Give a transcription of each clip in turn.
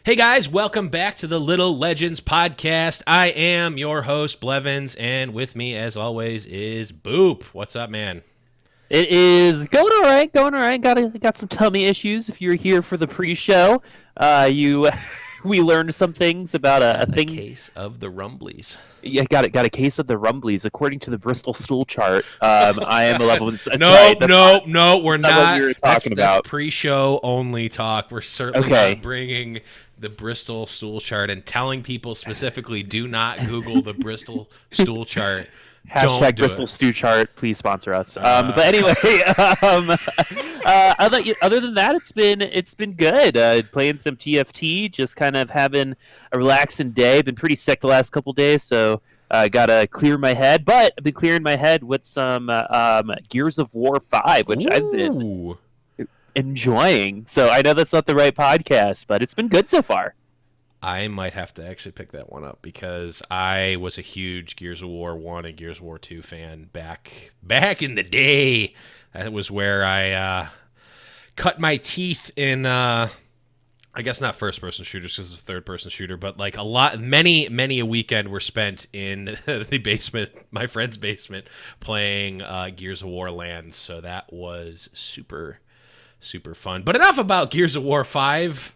Hey guys, welcome back to the Little Legends podcast. I am your host, Blevins, and with me, as always, is Boop. What's up, man? It is going all right, going all right. Got some tummy issues. If you're here for the pre-show, we learned some things about a A thing. case of the rumblies. Yeah, got a case of the rumblies. According to the Bristol stool chart, I am a level. That's No, right. That's we're not what not. we were That's talking about. pre-show only talk. We're certainly Okay. not bringing the Bristol stool chart and telling people specifically, do not Google the Bristol stool chart. Don't Hashtag do Bristol it. stew chart. Please sponsor us. But anyway, other than that, it's been good. Playing some TFT, just kind of having a relaxing day. Been pretty sick the last couple days, so gotta clear my head. But I've been clearing my head with some Gears of War 5, which I've been Ooh. enjoying. So I know that's not the right podcast, but it's been good so far. I might have to actually pick that one up because I was a huge Gears of War 1 and Gears of War 2 fan back in the day. That was where I cut my teeth in I guess not first-person shooters because it's a third-person shooter, but like many a weekend were spent in the basement, my friend's basement, playing Gears of War lands. So that was super fun. But enough about Gears of War 5.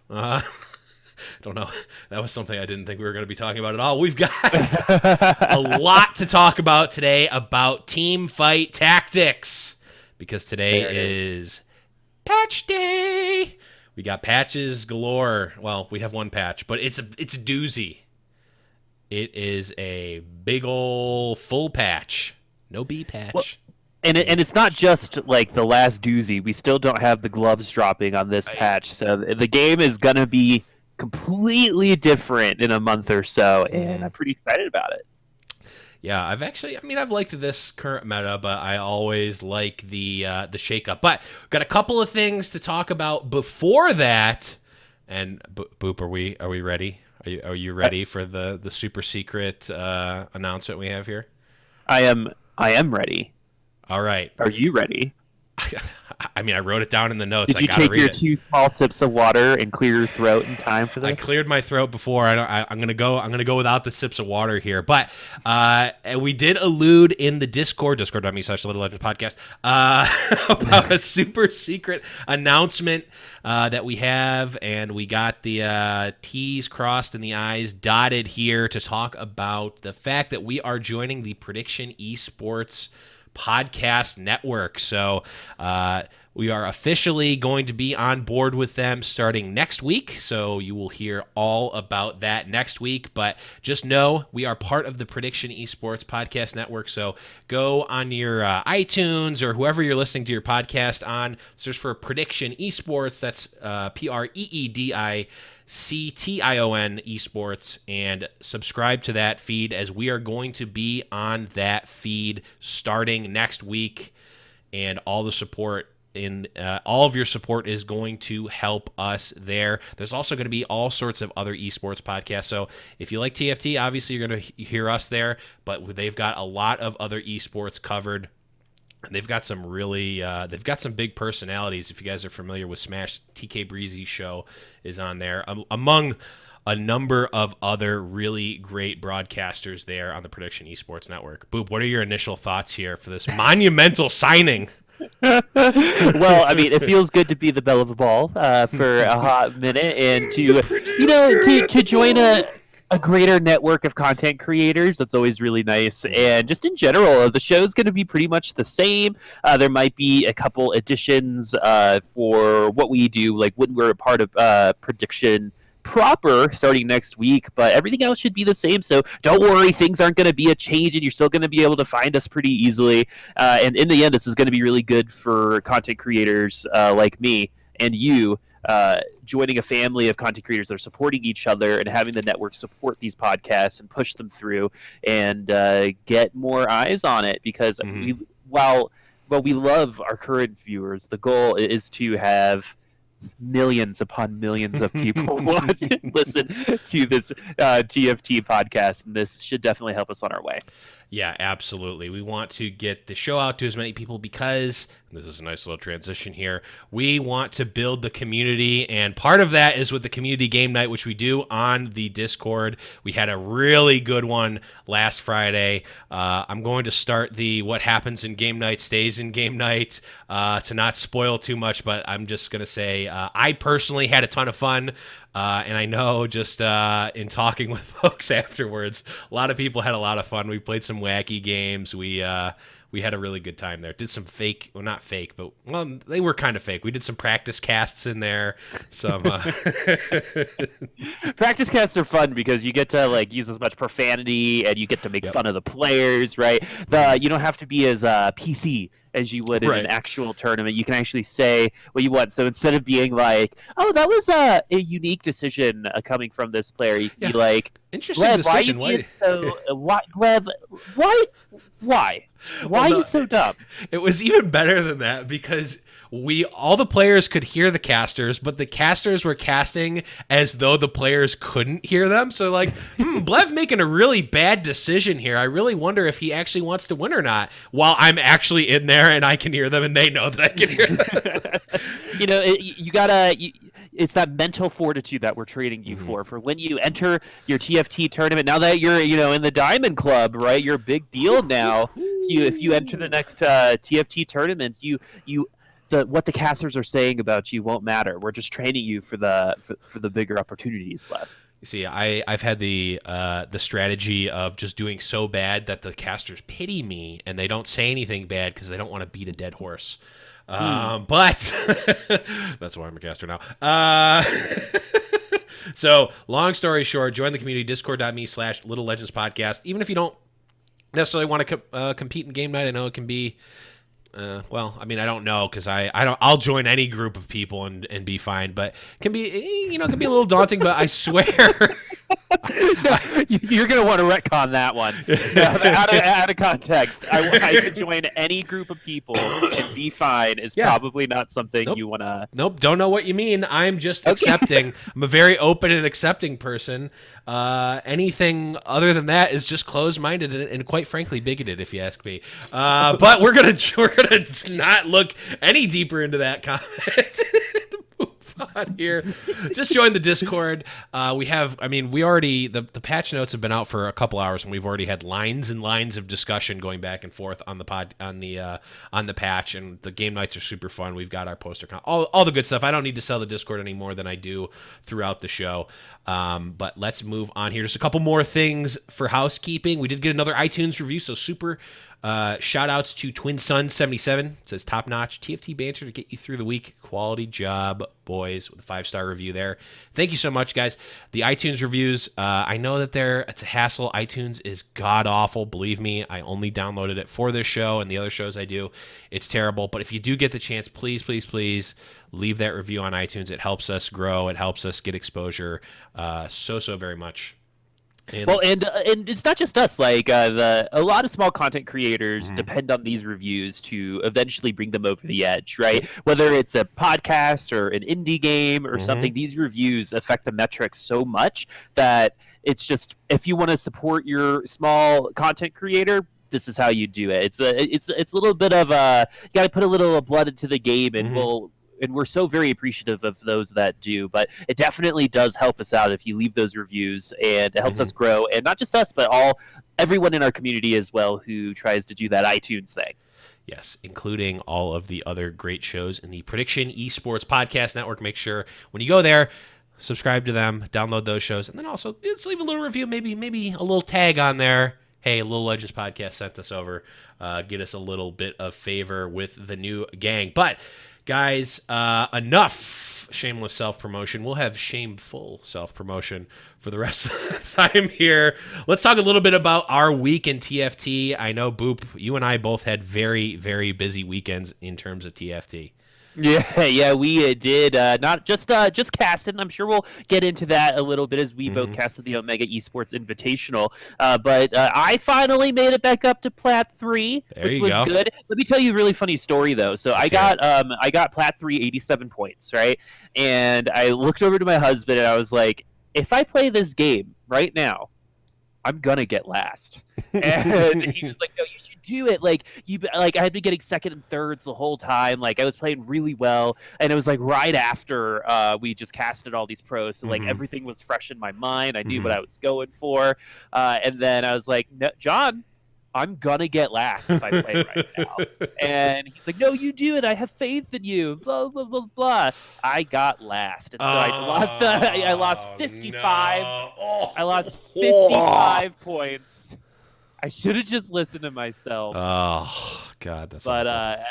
Don't know. That was something I didn't think we were going to be talking about at all. We've got a lot to talk about today about Teamfight Tactics because today is patch day. We got patches galore. Well, we have one patch, but it's a doozy. It is a big ol' full patch. No B patch. Well, and it's not just like the last doozy. We still don't have the gloves dropping on this patch, so the game is gonna be completely different in a month or so, and I'm pretty excited about it. Yeah, I've liked this current meta, but I always like the shakeup. But we've got a couple of things to talk about before that. And Boop, are we ready? Are you ready for the super secret announcement we have here? I am ready. All right. Are you ready? I wrote it down in the notes. Did you take your 2 small sips of water and clear your throat in time for this? I cleared my throat before. I'm gonna go without the sips of water here. But we did allude in the discord.me/Little Legends Podcast about a super secret announcement that we have, and we got the T's crossed and the I's dotted here to talk about the fact that we are joining the Prediction Esports podcast network. So we are officially going to be on board with them starting next week. So you will hear all about that next week. But just know we are part of the Prediction Esports podcast network. So go on your iTunes or whoever you're listening to your podcast on, search for Prediction Esports. That's PREEDICTION Esports, and subscribe to that feed as we are going to be on that feed starting next week, and all of your support is going to help us there. There's also going to be all sorts of other esports podcasts. So if you like TFT, obviously you're going to hear us there, but they've got a lot of other esports covered. And they've got some big personalities. If you guys are familiar with Smash, TK Breezy's show is on there, among a number of other really great broadcasters there on the Prediction Esports Network. Boop, what are your initial thoughts here for this monumental signing? Well, it feels good to be the belle of the ball for a hot minute, and to join a greater network of content creators. That's always really nice. And just in general, the show's going to be pretty much the same. There might be a couple additions for what we do, like when we're a part of Prediction proper starting next week, but everything else should be the same. So don't worry, things aren't going to be a change, and you're still going to be able to find us pretty easily. And in the end, this is going to be really good for content creators like me and you. Joining a family of content creators that are supporting each other and having the network support these podcasts and push them through and get more eyes on it, because while we love our current viewers, the goal is to have millions upon millions of people watch and listen to this TFT podcast, and this should definitely help us on our way. Yeah, absolutely. We want to get the show out to as many people because, and this is a nice little transition here, we want to build the community, and part of that is with the community game night, which we do on the Discord. We had a really good one last Friday. I'm going to start the what happens in game night stays in game night to not spoil too much, but I'm just going to say I personally had a ton of fun. And I know just in talking with folks afterwards, a lot of people had a lot of fun. We played some wacky games. We had a really good time there. Did some fake, well, not fake, but well, they were kind of fake. We did some practice casts in there. Some Practice casts are fun because you get to like use as much profanity and you get to make fun of the players, right? You don't have to be as PC as you would in an actual tournament. You can actually say what you want. So instead of being like, "Oh, that was a unique decision coming from this player," you can be like, interesting Lev, decision. Lev, why are you so dumb? It was even better than that because all the players could hear the casters, but the casters were casting as though the players couldn't hear them. So like, Blev making a really bad decision here. I really wonder if he actually wants to win or not, while I'm actually in there and I can hear them and they know that I can hear them. You gotta. It's that mental fortitude that we're training you for when you enter your TFT tournament. Now that you're, in the Diamond Club, right? You're a big deal now. If you enter the next TFT tournaments, what the casters are saying about you won't matter. We're just training you for the bigger opportunities, Blev. See, I've had the strategy of just doing so bad that the casters pity me and they don't say anything bad because they don't want to beat a dead horse. But that's why I'm a caster now. So long story short, join the community, discord.me/Little Legends Podcast. Even if you don't necessarily want to compete in game night, I know it can be, well, I mean, I don't know because I'll join any group of people and be fine, but it can be, it can be a little daunting, but I swear. You're going to want to retcon that one. Out of context. I could join any group of people and be fine is probably not something you want to... Nope, don't know what you mean. I'm just accepting. I'm a very open and accepting person. Anything other than that is just closed-minded and quite frankly bigoted, if you ask me. But we're gonna not look any deeper into that comment. On here, just join the Discord. The patch notes have been out for a couple hours, and we've already had lines and lines of discussion going back and forth on the patch, and the game nights are super fun. We've got our poster all the good stuff. I don't need to sell the Discord any more than I do throughout the show. But let's move on here. Just a couple more things for housekeeping. We did get another iTunes review, so super shout outs to Twin Sun 77. It says top notch TFT banter to get you through the week. Quality job, boys, with a 5-star review there. Thank you so much, guys. The iTunes reviews, I know that it's a hassle. iTunes is god awful. Believe me, I only downloaded it for this show and the other shows I do. It's terrible. But if you do get the chance, please, please, please leave that review on iTunes. It helps us grow. It helps us get exposure so very much. And it's not just us. Like a lot of small content creators depend on these reviews to eventually bring them over the edge, right? Whether it's a podcast or an indie game or something, these reviews affect the metrics so much that it's just, if you want to support your small content creator, this is how you do it. It's a little bit of you got to put a little blood into the game, and we're so very appreciative of those that do, but it definitely does help us out if you leave those reviews, and it helps us grow, and not just us, but everyone in our community as well who tries to do that iTunes thing. Yes, including all of the other great shows in the Prediction Esports Podcast Network. Make sure when you go there, subscribe to them, download those shows, and then also just leave a little review, maybe a little tag on there. Hey, Little Legends Podcast sent us over. Get us a little bit of favor with the new gang. But guys, enough shameless self-promotion. We'll have shameful self-promotion for the rest of the time here. Let's talk a little bit about our week in TFT. I know, Boop, you and I both had very, very busy weekends in terms of TFT. Yeah, we did. Not just casted, and I'm sure we'll get into that a little bit as we both casted the Omega Esports Invitational. But I finally made it back up to Plat 3, which was good. Let me tell you a really funny story, though. So I got Plat 3, 87 points, right? And I looked over to my husband, and I was like, if I play this game right now, I'm gonna get last. And he was like, no, you should do it. Like I had been getting second and thirds the whole time. Like I was playing really well, and it was like right after we just casted all these pros, so like everything was fresh in my mind. I knew what I was going for, and then I was like, no, John, I'm gonna get last if I play right now. And he's like, no, you do it. I have faith in you. Blah blah blah blah. I got last, and so I lost. I lost 55. No. Oh. I lost 55 points. I should have just listened to myself. Oh God, that's. But awful.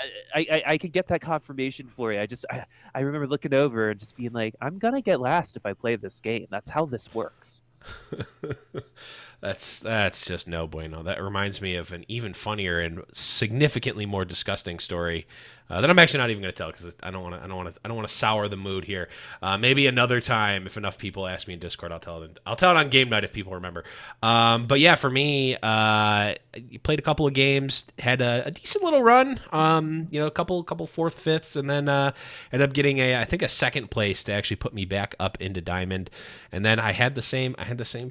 I could get that confirmation for you. I remember looking over and just being like, I'm gonna get last if I play this game. That's how this works. That's just no bueno. That reminds me of an even funnier and significantly more disgusting story that I'm actually not even going to tell because I don't want to sour the mood here. Maybe another time, if enough people ask me in Discord, I'll tell it. I'll tell it on game night if people remember. But yeah, for me, played a couple of games, had a decent little run. A couple fourth, fifths, and then ended up getting I think a second place to actually put me back up into Diamond. And then I had the same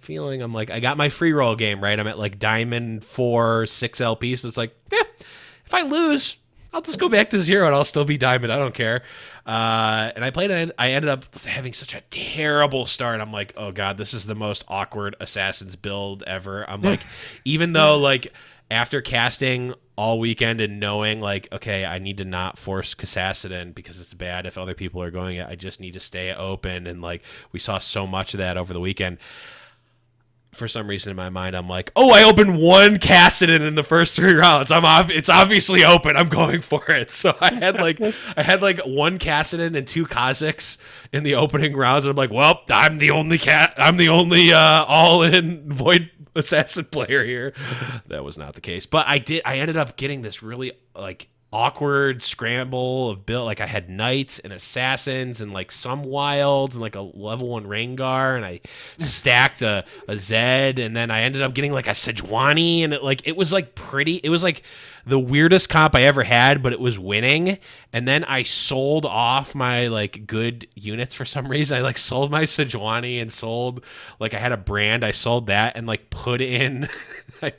feeling. I'm like, I got my free roll game right. I'm at like Diamond 4, 6 LP. So it's like, if I lose, I'll just go back to 0 and I'll still be Diamond. I don't care. And I played it. I ended up having such a terrible start. I'm like, oh God, this is the most awkward Assassin's build ever. I'm like, even though like after casting all weekend and knowing like, okay, I need to not force Kassassin because it's bad if other people are going it. I just need to stay open. And like, we saw so much of that over the weekend. For some reason in my mind, I'm like, oh, I opened one Kassadin in the first 3 rounds. It's obviously open. I'm going for it. So I had like one Kassadin and 2 Kazakhs in the opening rounds, and I'm like, well, I'm the only all-in Void Assassin player here. That was not the case, but I ended up getting this really like awkward scramble of build. Like I had knights and assassins and like some wilds and like a level 1 Rengar, and I stacked a Zed, and then I ended up getting like a Sejuani, and it was like the weirdest comp I ever had, but it was winning. And then I sold off my like good units for some reason. I like sold my Sejuani and sold like I had a brand. I sold that and like put in 4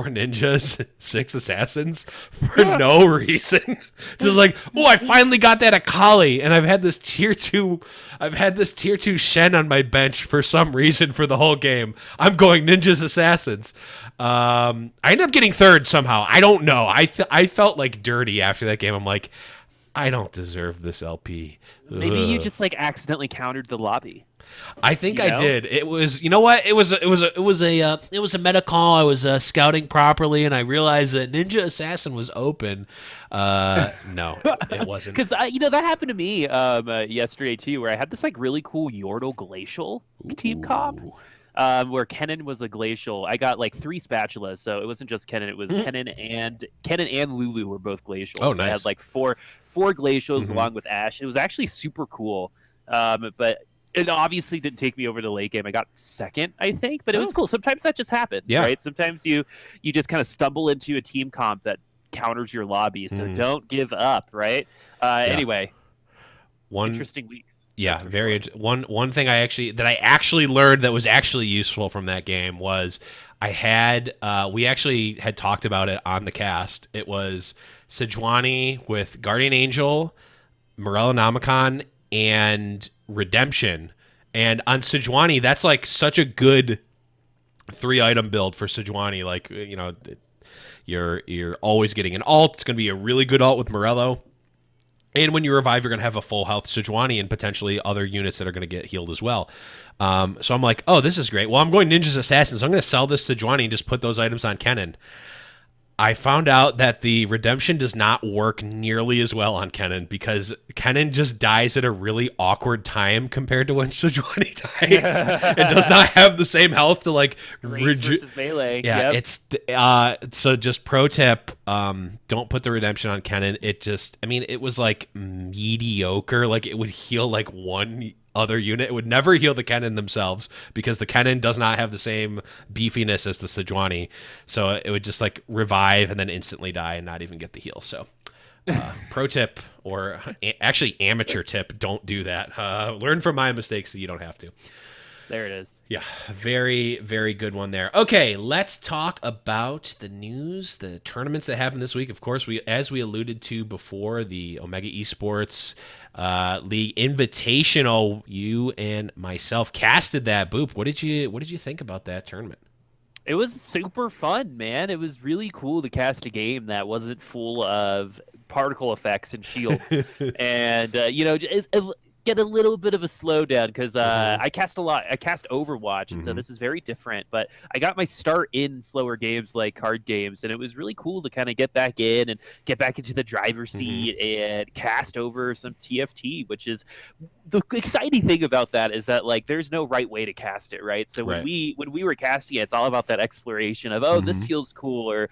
ninjas, 6 assassins for no reason. Just like, oh, I finally got that Akali, and I've had this tier 2 Shen on my bench for some reason for the whole game. I'm going ninjas assassins. I ended up getting third somehow. I don't know. I felt like dirty after that game. I'm like, I don't deserve this LP. Maybe you just like accidentally countered the lobby. I think I did. It was, you know what? It was a meta call. I was scouting properly, and I realized that Ninja Assassin was open. No, it wasn't. Because that happened to me yesterday too, where I had this like really cool Yordle Glacial team comp. Where Kennen was a glacial. I got like 3 spatulas, so it wasn't just Kennen. It was Kennen and Lulu were both glacial. Oh, so nice. I had like four glacials along with Ashe. It was actually super cool. But it obviously didn't take me over the late game. I got second, I think, but it was cool. Sometimes that just happens, right? Sometimes you just kind of stumble into a team comp that counters your lobby. So don't give up, right? Anyway, interesting weeks. Yeah, very. Sure. One thing I actually learned that was actually useful from that game was we actually had talked about it on the cast. It was Sejuani with Guardian Angel, Morellonomicon, and Redemption. And on Sejuani, that's like such a good 3-item build for Sejuani. Like, you're always getting an alt. It's going to be a really good alt with Morello. And when you revive, you're going to have a full health Sejuani and potentially other units that are going to get healed as well. So I'm like, oh, this is great. Well, I'm going Ninjas Assassin, so I'm going to sell this Sejuani and just put those items on Kennen. I found out that the Redemption does not work nearly as well on Kennen because Kennen just dies at a really awkward time compared to when Sejuani dies. It does not have the same health to like versus melee. Yeah, it's so just pro tip, don't put the Redemption on Kennen. It was like mediocre. Like it would heal like one other unit. It would never heal the Kennen themselves because the Kennen does not have the same beefiness as the Sejuani. So it would just like revive and then instantly die and not even get the heal. So pro tip, or actually amateur tip, don't do that. Learn from my mistakes so you don't have to. There it is. Yeah, very, very good one there. Okay, let's talk about the news, the tournaments that happened this week. Of course, as we alluded to before, the Omega Esports League Invitational. You and myself casted that. Boop. What did you think about that tournament? It was super fun, man. It was really cool to cast a game that wasn't full of particle effects and shields, and get a little bit of a slowdown because I cast a lot. I cast Overwatch, and so this is very different. But I got my start in slower games like card games, and it was really cool to kind of get back in and get back into the driver's seat and cast over some TFT, which is the exciting thing about that is that like there's no right way to cast it, right? So when we were casting it, it's all about that exploration of this feels cool or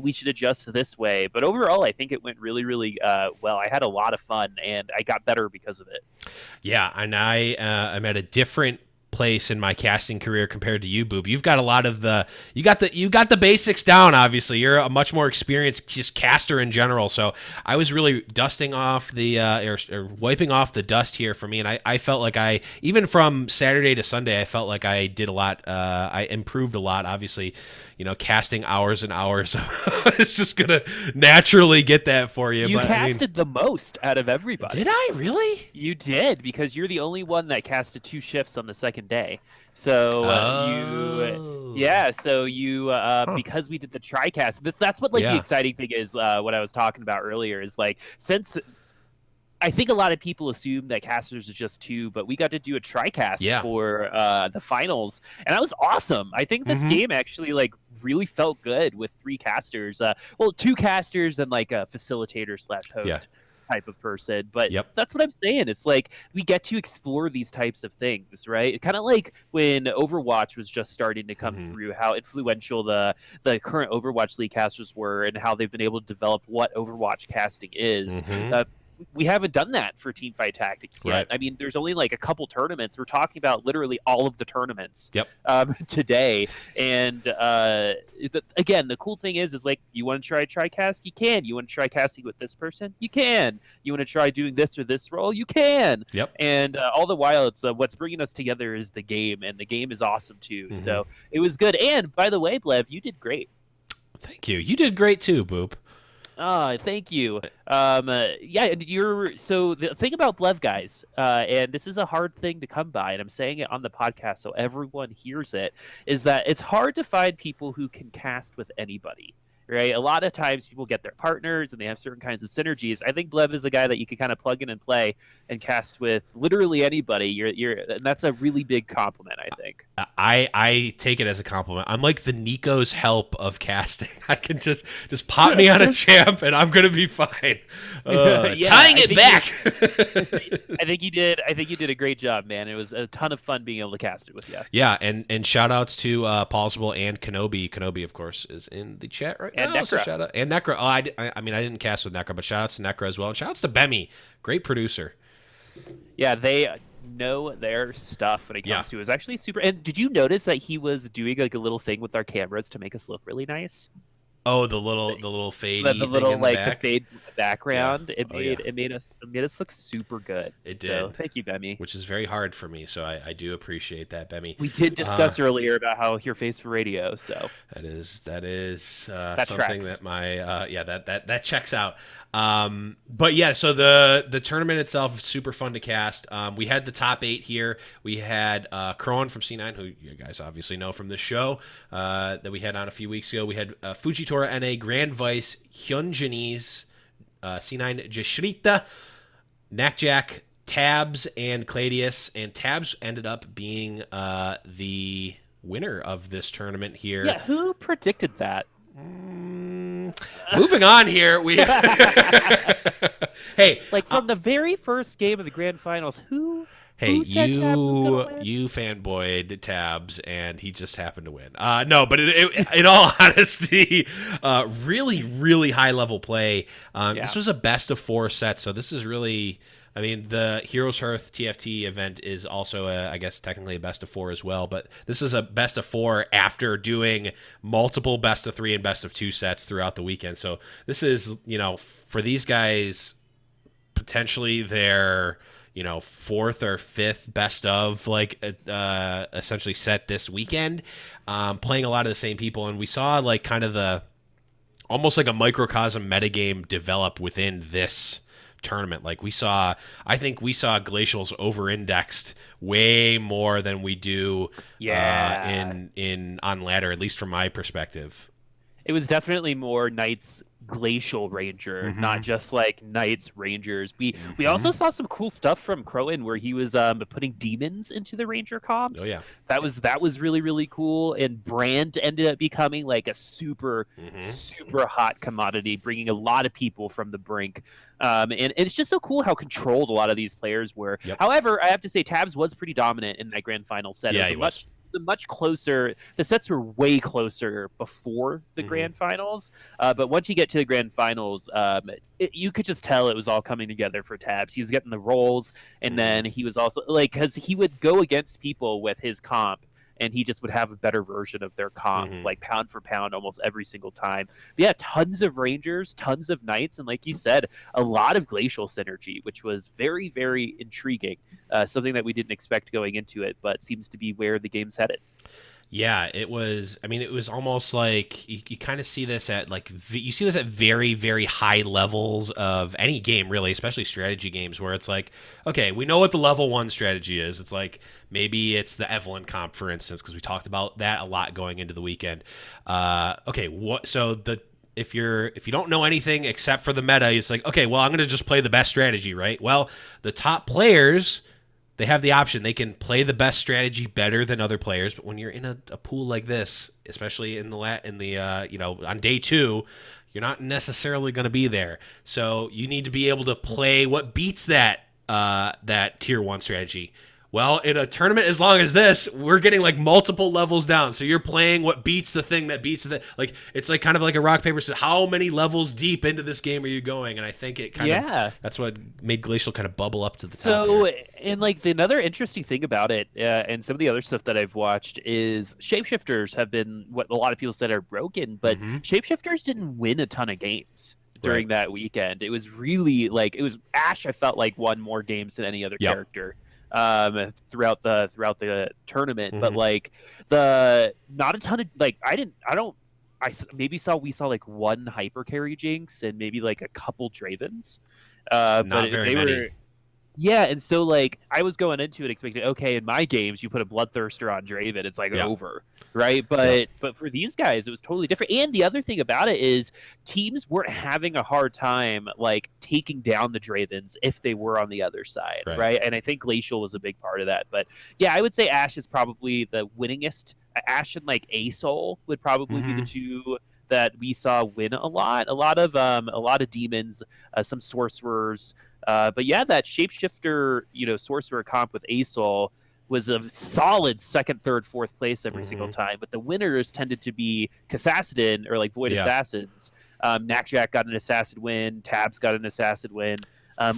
we should adjust this way. But overall, I think it went really, really well. I had a lot of fun and I got better because of it. Yeah, and I'm at a different place in my casting career compared to you, Boob. You've got a lot of you got the basics down. Obviously, you're a much more experienced just caster in general. So I was really dusting off the or wiping off the dust here for me, and I felt like even from Saturday to Sunday, I felt like I did a lot. I improved a lot. Obviously, casting hours and hours. It's just gonna naturally get that for you. You casted the most out of everybody. Did I really? You did, because you're the only one that casted 2 shifts on the second day. So because we did the tri-cast, that's what the exciting thing is. What I was talking about earlier is like, since I think a lot of people assume that casters is just 2, but we got to do a tri-cast for the finals, and that was awesome. I think this game actually really felt good with 3 casters. 2 casters and like a facilitator / host type of person. But that's what I'm saying. It's like we get to explore these types of things, right? Kind of like when Overwatch was just starting to come through, how influential the current Overwatch League casters were and how they've been able to develop what Overwatch casting is. We haven't done that for Teamfight Tactics yet. Right. I mean, there's only like a couple tournaments. We're talking about literally all of the tournaments today. And again, the cool thing is like, you want to try tri-cast? You can. You want to try casting with this person? You can. You want to try doing this or this role? You can. Yep. And all the while, it's what's bringing us together is the game, and the game is awesome too. So it was good. And by the way, Blev, you did great. Thank you. You did great too, Boop. Thank you. So the thing about Blev, guys, and this is a hard thing to come by, and I'm saying it on the podcast so everyone hears it, is that it's hard to find people who can cast with anybody. Right? A lot of times people get their partners and they have certain kinds of synergies. I think Blev is a guy that you can kind of plug in and play and cast with literally anybody. And that's a really big compliment, I think. I take it as a compliment. I'm like the Nico's help of casting. I can just pop me on a champ and I'm gonna be fine. Tying it back. I think you did a great job, man. It was a ton of fun being able to cast it with you. Yeah, and shout outs to Paulsable and Kenobi. Kenobi, of course, is in the chat right and now. Necra. So shout out. And Necra. I mean, I didn't cast with Necra, but shout outs to Necra as well. And shout outs to Bemi. Great producer. Yeah, they know their stuff when it comes to it. It was actually super. And did you notice that he was doing like a little thing with our cameras to make us look really nice? Oh, the little fade, the little thing in the fade background. Yeah. It made us look super good. It did. So thank you, Bemi. Which is very hard for me, so I do appreciate that, Bemi. We did discuss earlier about how your face for radio. So that is that something tracks. that my that checks out. But yeah, so the tournament itself is super fun to cast. We had the top 8 here. We had Kron from C9, who you guys obviously know from the show, that we had on a few weeks ago. We had Fujitora NA, Grand Vice, Hyunjinese, C9 Jashrita, Knackjack, Tabs, and Cladius. And Tabs ended up being the winner of this tournament here. Yeah, who predicted that? Moving on here, we hey, from the very first game of the grand finals, who said you Tabs was gonna win? You fanboyed Tabs, and he just happened to win. No, but in all honesty, really, really high level play. This was a best of 4 set, so this is really. I mean, the Heroes Hearth TFT event is also, I guess, technically a best of 4 as well. But this is a best of 4 after doing multiple best of 3 and best of 2 sets throughout the weekend. So this is, for these guys, potentially their, fourth or fifth best of essentially set this weekend, playing a lot of the same people, and we saw like kind of the almost like a microcosm metagame develop within this tournament. I think we saw Glacials over-indexed way more than we do in on ladder, at least from my perspective. It was definitely more Knights Glacial Ranger, not just like Knights Rangers. We also saw some cool stuff from Crowan where he was putting demons into the Ranger comps. Oh yeah, that was really really cool. And Brand ended up becoming like a super hot commodity, bringing a lot of people from the brink. And it's just so cool how controlled a lot of these players were. Yep. However, I have to say Tabs was pretty dominant in that grand final set. Yeah, it he was. much closer. The sets were way closer before the grand finals, but once you get to the grand finals, you could just tell it was all coming together for Tabs. He was getting the rolls, and then he was also like, because he would go against people with his comp, and he just would have a better version of their comp, like pound for pound, almost every single time. But yeah, tons of Rangers, tons of Knights, and like you said, a lot of Glacial synergy, which was very, very intriguing. Something that we didn't expect going into it, but seems to be where the game's headed. Yeah, it was. I mean, it was almost like you kind of see this at you see this at very, very high levels of any game, really, especially strategy games, where it's like, okay, we know what the level 1 strategy is. It's like maybe it's the Evelyn comp, for instance, because we talked about that a lot going into the weekend. Okay, what? So if you don't know anything except for the meta, it's like, okay, well, I'm going to just play the best strategy, right? Well, the top players, they have the option. They can play the best strategy better than other players, but when you're in a pool like this, especially on day 2, you're not necessarily going to be there. So you need to be able to play what beats that tier 1 strategy. Well, in a tournament as long as this, we're getting like multiple levels down. So you're playing what beats the thing that beats the like. It's like kind of like a rock paper scissors. How many levels deep into this game are you going? And I think it kind of that's what made Glacial kind of bubble up to the top. So, and like another interesting thing about it, and some of the other stuff that I've watched is shapeshifters have been what a lot of people said are broken, but shapeshifters didn't win a ton of games during that weekend. It was really like Ash. I felt like won more games than any other character throughout the tournament, but like not a ton of we saw like one hyper carry Jinx and maybe like a couple Dravens, not but very many. Yeah, and so like I was going into it expecting, okay, in my games you put a Bloodthirster on Draven, it's like over, right? But for these guys, it was totally different. And the other thing about it is teams weren't having a hard time like taking down the Dravens if they were on the other side, right? And I think Glacial was a big part of that. But yeah, I would say Ashe is probably the winningest. Ashe and like ASOL would probably be the two that we saw win a lot of demons, some sorcerers. But yeah, that shapeshifter, sorcerer comp with ASOL was a solid second, third, fourth place every single time. But the winners tended to be Kassassin or like Void Assassins. Knackjack got an assassin win. Tabs got an assassin win.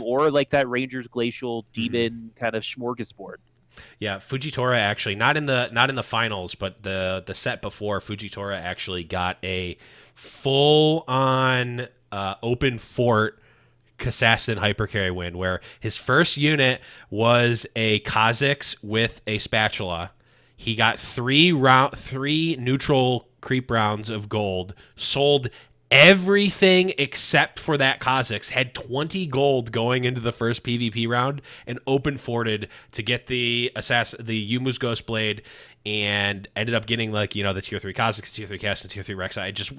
Or like that Rangers Glacial demon kind of smorgasbord. Yeah, Fujitora actually not in the finals, but the set before, Fujitora actually got a full on open fort Kassassin hypercarry win, where his first unit was a Kha'Zix with a spatula. He got three neutral creep rounds of gold, sold everything except for that Kha'Zix, had 20 gold going into the first PvP round, and open forted to get the Yumu's Ghost Blade, and ended up getting the tier 3 Kha'Zix, tier 3 Cass, and tier 3 Rek'Sai. I just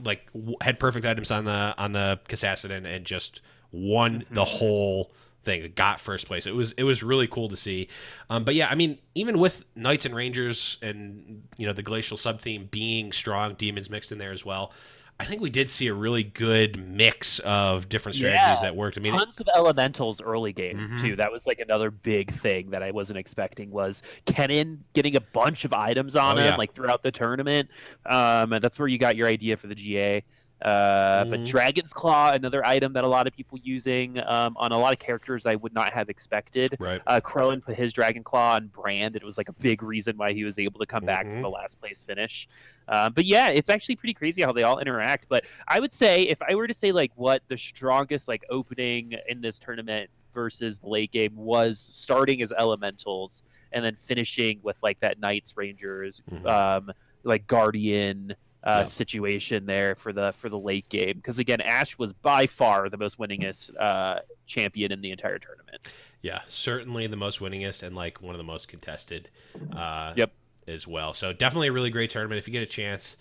had perfect items on the Kassassin and just won the whole thing. Got first place. It was really cool to see. But yeah, I mean, even with Knights and Rangers and the Glacial sub theme being strong, demons mixed in there as well, I think we did see a really good mix of different strategies that worked. I mean, tons of elementals early game too. That was like another big thing that I wasn't expecting, was Kennen getting a bunch of items on him like throughout the tournament. And that's where you got your idea for the GA. But Dragon's Claw, another item that a lot of people using on a lot of characters I would not have expected. Right. Krillin put his Dragon Claw on Brand. It was like a big reason why he was able to come back from the last place finish. But yeah, it's actually pretty crazy how they all interact. But I would say, if I were to say like what the strongest like opening in this tournament versus the late game was starting as elementals and then finishing with like that Knights Rangers, like Guardian situation there for the late game. Because again, Ash was by far the most winningest champion in the entire tournament. Yeah, certainly the most winningest and like one of the most contested as well. So definitely a really great tournament. If you get a chance,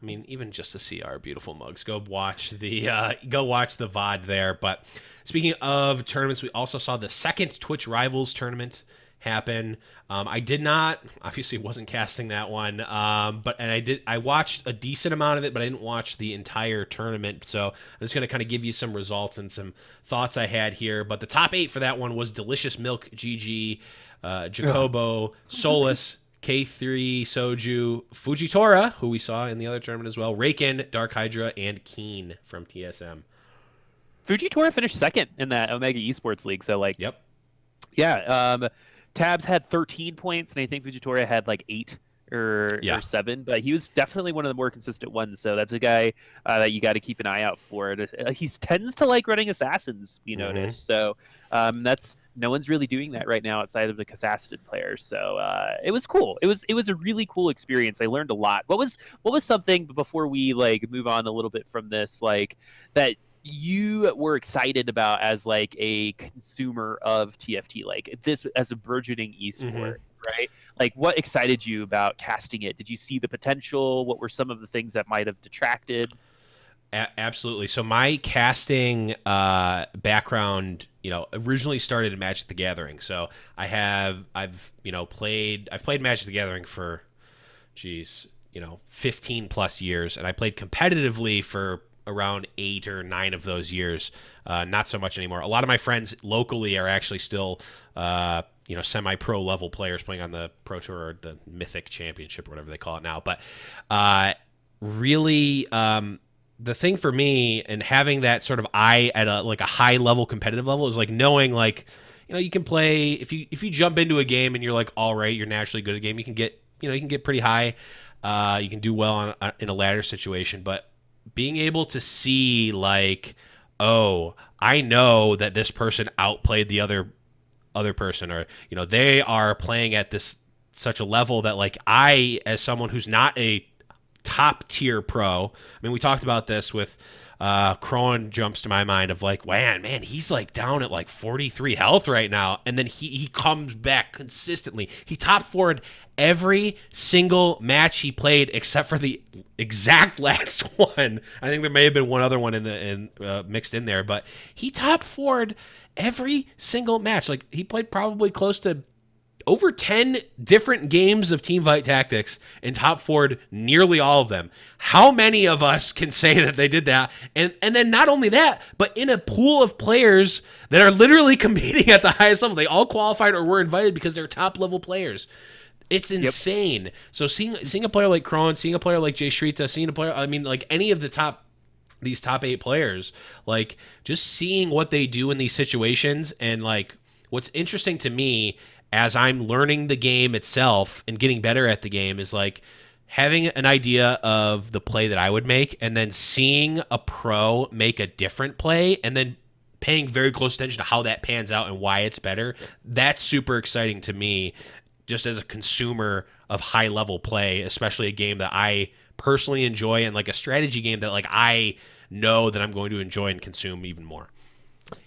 I mean, even just to see our beautiful mugs, go watch the VOD there. But speaking of tournaments, we also saw the second Twitch Rivals tournament happen. I did not, obviously wasn't casting that one, but I watched a decent amount of it, but I didn't watch the entire tournament. So I'm just going to kind of give you some results and some thoughts I had here. But the top 8 for that one was Delicious Milk, GG, Jacobo, Solus, K3, Soju, Fujitora, who we saw in the other tournament as well, Raken, Dark Hydra, and Keen from TSM. Fujitora finished second in that Omega Esports League, so like, yeah. Tabs had 13 points, and I think Fujitora had like 8 or 7, but he was definitely one of the more consistent ones. So that's a guy that you got to keep an eye out for. He tends to like running assassins, we noticed. So that's no one's really doing that right now outside of the Kazakhstan players. So it was cool. It was a really cool experience. I learned a lot. What was something before we like move on a little bit from this, like that you were excited about as like a consumer of TFT, like this as a burgeoning esport, right? Like what excited you about casting it? Did you see the potential? What were some of the things that might have detracted? Absolutely. So my casting background, originally started in Magic the Gathering. So I've played Magic the Gathering for 15 plus years, and I played competitively for around 8 or 9 of those years. Not so much anymore. A lot of my friends locally are actually still, semi-pro level players playing on the Pro Tour or the Mythic Championship or whatever they call it now. But really, the thing for me and having that sort of eye at a high level competitive level is like knowing you can play if you jump into a game and you're like all right, you're naturally good at a game. You can get pretty high. You can do well in a ladder situation, but being able to see like, oh, I know that this person outplayed the other person, or they are playing at this such a level that like I, as someone who's not a top tier pro, I mean, we talked about this with Crowan jumps to my mind of like, man, he's like down at like 43 health right now, and then he comes back consistently. He top forward every single match he played except for the exact last one. I think there may have been one other one in mixed in there, but he top forward every single match. Like he played probably close to over 10 different games of Teamfight Tactics and top forward nearly all of them. How many of us can say that they did that? And then not only that, but in a pool of players that are literally competing at the highest level. They all qualified or were invited because they're top level players. It's insane. Yep. So seeing a player like Kron, seeing a player like Jay Shrita, seeing a player, I mean, like any of these top 8 players, like just seeing what they do in these situations, and like what's interesting to me as I'm learning the game itself and getting better at the game is like having an idea of the play that I would make, and then seeing a pro make a different play, and then paying very close attention to how that pans out and why it's better. That's super exciting to me, just as a consumer of high level play, especially a game that I personally enjoy, and like a strategy game that like I know that I'm going to enjoy and consume even more.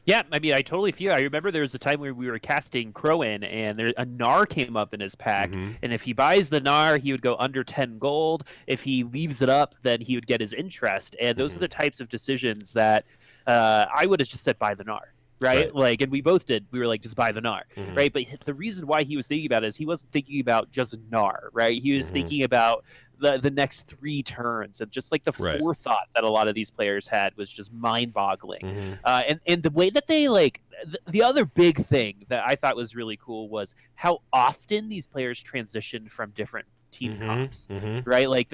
Yeah, I mean, I totally feel. I remember there was a time where we were casting Crowan, and a Gnar came up in his pack, and if he buys the Gnar, he would go under 10 gold. If he leaves it up, then he would get his interest. And those are the types of decisions that I would have just said buy the Gnar. Right? Like, and we both did. We were like, just buy the Gnar, right? But the reason why he was thinking about it is he wasn't thinking about just Gnar, right? He was thinking about the next 3 turns, and just like the forethought that a lot of these players had was just mind-boggling. And the way that they like the other big thing that I thought was really cool was how often these players transitioned from different team comps, Mm-hmm. right? Like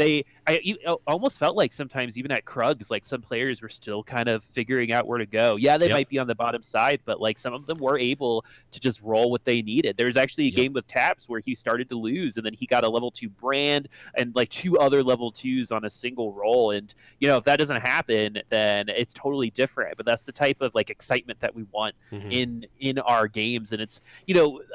you almost felt like sometimes even at Krugs, like some players were still kind of figuring out where to go. Yeah, they Yep. might be on the bottom side, but like some of them were able to just roll what they needed. There was actually a Yep. game with Tabs where he started to lose, and then he got a level 2 brand and like 2 other level 2s on a single roll. And if that doesn't happen, then it's totally different. But that's the type of like excitement that we want Mm-hmm. in our games. And it's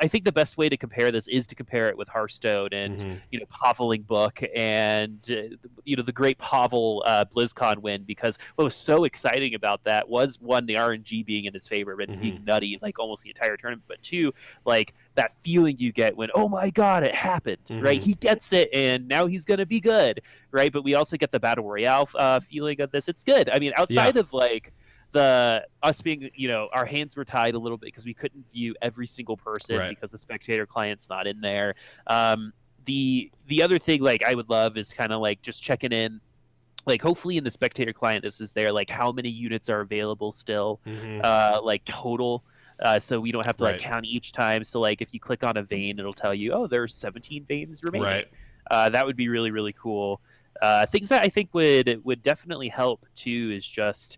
I think the best way to compare this is to compare it with Hearthstone and Mm-hmm. Paveling book and the great Pavel BlizzCon win, because what was so exciting about that was, one, the RNG being in his favor and Mm-hmm. being nutty like almost the entire tournament, but two, like that feeling you get when, oh my god, it happened, right? Mm-hmm. He gets it and now he's gonna be good, right? But we also get the battle royale feeling of this. It's good. I mean, Yeah. outside of like the us being our hands were tied a little bit because we couldn't view every single person Right. because the spectator client's not in there. The other thing like I would love is kind of like just checking in, like hopefully in the spectator client this is there, like how many units are available still, Mm-hmm. like total, so we don't have to like Right. count each time. So like if you click on a vein, it'll tell you, oh, there's 17 veins remaining. Right. That would be really, really cool. Things that I think would definitely help too is just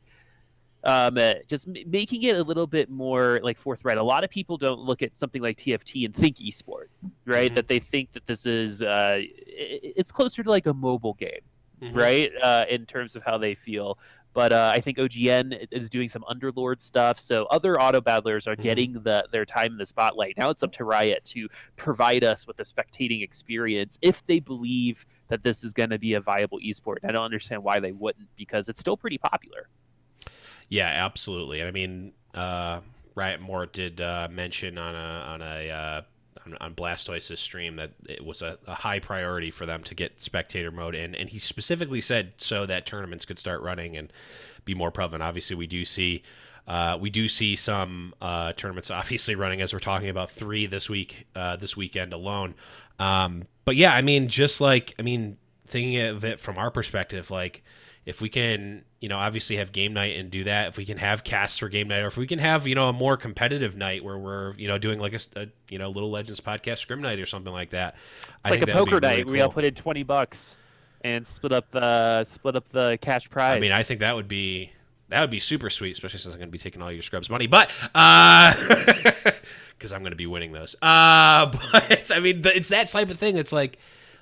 making it a little bit more like forthright. A lot of people don't look at something like TFT and think esport, right? Mm-hmm. That they think that this is it's closer to like a mobile game, Mm-hmm. right? In terms of how they feel. But I think OGN is doing some Underlord stuff, so other auto battlers are Mm-hmm. getting their time in the spotlight. Now it's up to Riot to provide us with a spectating experience if they believe that this is going to be a viable esport. I don't understand why they wouldn't, because it's still pretty popular. Yeah, absolutely. And I mean, Riot Moore did mention on Blastoise's stream that it was a high priority for them to get spectator mode in, and he specifically said so that tournaments could start running and be more prevalent. Obviously, we do see some tournaments obviously running, as we're talking about 3 this weekend alone. But yeah, I mean, thinking of it from our perspective, like if we can, obviously have game night and do that, if we can have casts for game night, or if we can have, a more competitive night where we're, doing like a Little Legends podcast scrim night or something like that, It's I like think a that would be poker really night. We all cool. put in $20 and split up the cash I mean, I prize. think that would be super sweet, especially since I'm going to be taking all your scrubs money, but because I'm going to be winning those. But I mean, it's that type of thing. It's like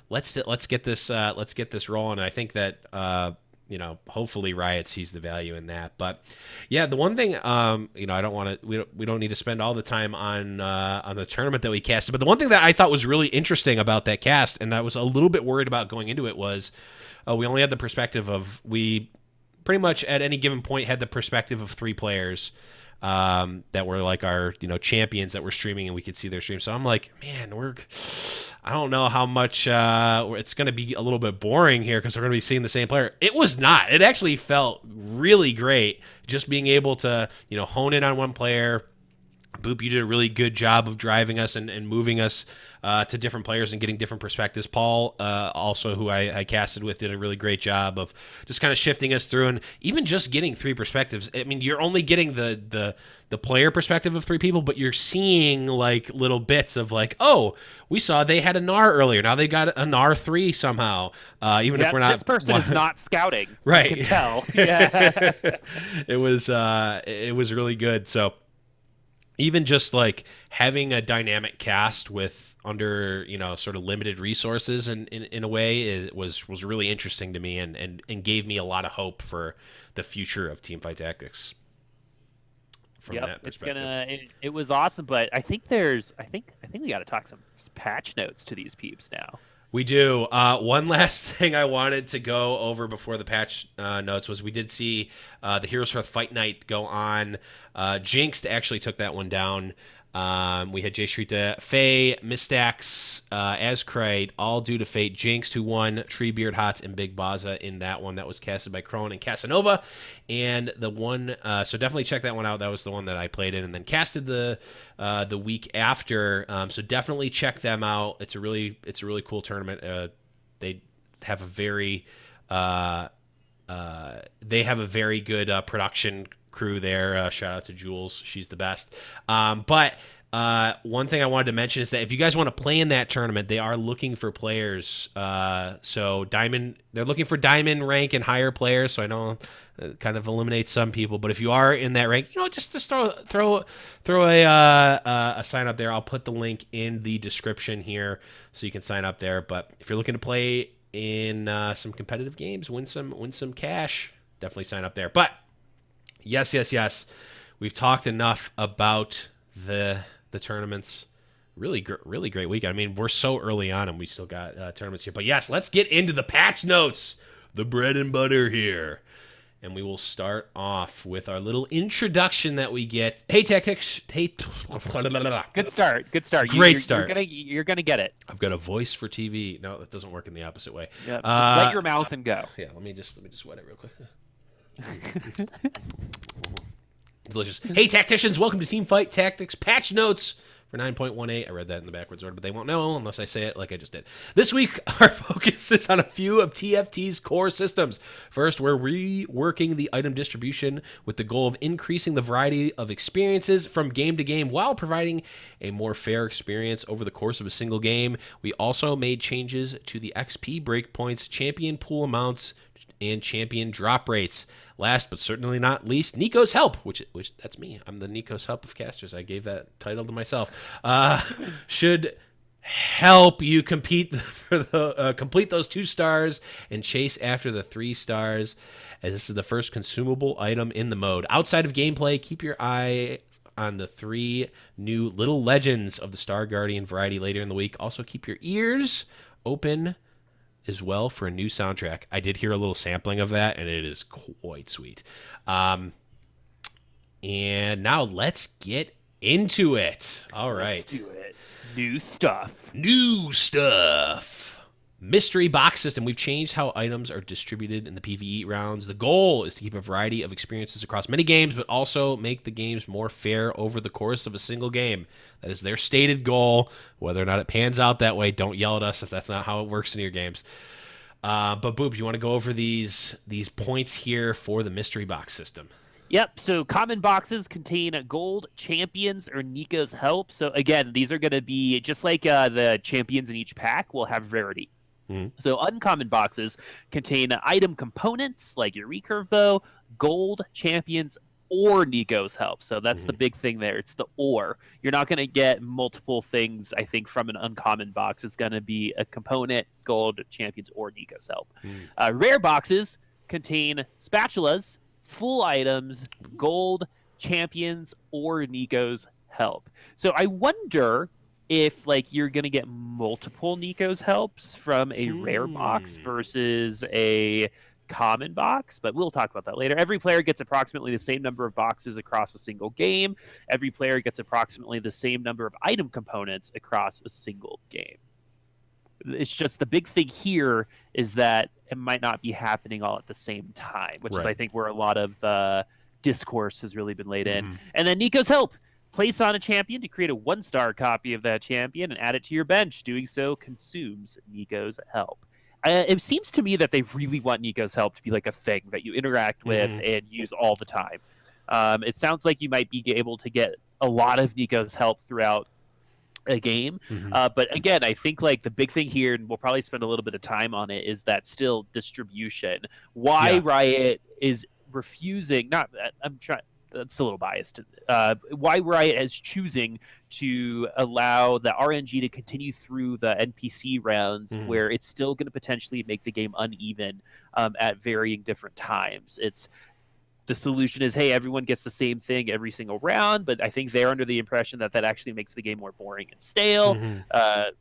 let's get this rolling. And I think that hopefully Riot sees the value in that. But yeah, the one thing, I don't want to, we don't need to spend all the time on the tournament that we casted. But the one thing that I thought was really interesting about that cast, and I was a little bit worried about going into it, was we only had the perspective of, we pretty much at any given point had the perspective of 3 players that were like our champions that were streaming, and we could see their stream. So I'm like, man, I don't know how much it's going to be a little bit boring here because we're going to be seeing the same player. It was not. It actually felt really great just being able to hone in on one player. Boop, you did a really good job of driving us and moving us to different players and getting different perspectives. Paul, also, who I casted with, did a really great job of just kind of shifting us through, and even just getting 3 perspectives. I mean, you're only getting the player perspective of 3 people, but you're seeing like little bits of like, oh, we saw they had a NAR earlier. Now they got a NAR 3 somehow. Even if Yeah, we're this not person is not scouting. right. You can tell. Yeah. It was really good. So even just like having a dynamic cast with under sort of limited resources in a way was really interesting to me, and gave me a lot of hope for the future of Teamfight Tactics from Yep, that it's perspective. it was awesome, but I think we got to talk some patch notes to these peeps now. We do. One last thing I wanted to go over before the patch notes was we did see the Heroes Hearth Fight Night go on. Jinx actually took that one down. We had Jay Shrita, Faye, Mistax, Askrite, all due to fate. Jinx, who won Treebeard, Hots, and Big Baza in that one that was casted by Crone and Casanova. And the one, so definitely check that one out. That was the one that I played in and then casted the week after. So definitely check them out. It's a really cool tournament. They have a very good production crew there. Shout out to Jules, she's the best. But One thing I wanted to mention is that if you guys want to play in that tournament, they are looking for players. So they're looking for diamond rank and higher players. So I know it kind of eliminates some people, but if you are in that rank, just throw a sign up there. I'll put the link in the description here so you can sign up there. But if you're looking to play in some competitive games, win some cash, definitely sign up there. But yes, we've talked enough about the tournaments. Really great weekend. I mean, we're so early on and we still got tournaments here. But yes, let's get into the patch notes, the bread and butter here. And we will start off with our little introduction that we get. Hey, Tactics. Hey. Good start. Great start. You're gonna get it. I've got a voice for TV. No, that doesn't work in the opposite way. Yeah, just wet your mouth and go. Yeah, let me just wet it real quick. Delicious. Hey, tacticians, welcome to Teamfight Tactics Patch Notes for 9.18. I read that in the backwards order, but they won't know unless I say it like I just did. This week, our focus is on a few of TFT's core systems. First, we're reworking the item distribution with the goal of increasing the variety of experiences from game to game while providing a more fair experience over the course of a single game. We also made changes to the XP breakpoints, champion pool amounts, and champion drop rates. Last but certainly not least, Nico's Help, which that's me. I'm the Nico's Help of casters. I gave that title to myself. Should help you complete those 2 stars and chase after the 3 stars, as this is the first consumable item in the mode. Outside of gameplay, keep your eye on the 3 new little legends of the Star Guardian variety later in the week. Also, keep your ears open as well for a new soundtrack. I did hear a little sampling of that, and it is quite sweet. And now let's get into it. All right. Let's do it. New stuff. Mystery box system. We've changed how items are distributed in the PvE rounds. The goal is to keep a variety of experiences across many games, but also make the games more fair over the course of a single game. That is their stated goal. Whether or not it pans out that way, don't yell at us if that's not how it works in your games. But Boop, you want to go over these points here for the mystery box system? Yep, so common boxes contain gold, champions, or Nico's Help. So again, these are going to be just like the champions in each pack will have rarity. So uncommon boxes contain item components like your recurve bow, gold, champions, or Nico's Help. So that's the big thing there. It's the or. You're not going to get multiple things, I think, from an uncommon box. It's going to be a component, gold, champions, or Nico's Help. Rare boxes contain spatulas, full items, gold, champions, or Nico's Help. So I wonder if you're going to get multiple Nico's Helps from a rare box versus a common box, but we'll talk about that later. Every player gets approximately the same number of boxes across a single game. Every player gets approximately the same number of item components across a single game. It's just the big thing here is that it might not be happening all at the same time, which is, I think, where a lot of discourse has really been laid in. And then Nico's Help. Place on a champion to create a 1-star copy of that champion and add it to your bench. Doing so consumes Nico's Help. It seems to me that they really want Nico's Help to be like a thing that you interact with and use all the time. It sounds like you might be able to get a lot of Nico's Help throughout a game. But again, I think the big thing here, and we'll probably spend a little bit of time on it, is that still distribution. Why Riot is refusing, that's a little biased. Why Riot is choosing to allow the RNG to continue through the NPC rounds, where it's still going to potentially make the game uneven at varying different times. The solution is, hey, everyone gets the same thing every single round, but I think they're under the impression that actually makes the game more boring and stale. A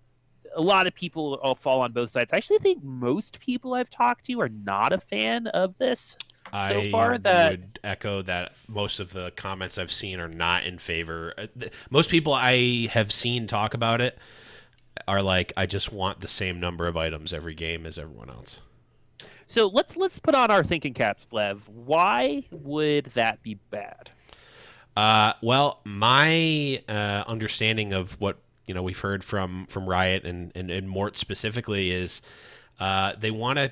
lot of people all fall on both sides. I actually think most people I've talked to are not a fan of this. I would echo that. Most of the comments I've seen are not in favor. Most people I have seen talk about it are like, I just want the same number of items every game as everyone else. So let's put on our thinking caps, Blev. Why would that be bad? Well, my understanding of what we've heard from Riot and Mort specifically is they want to.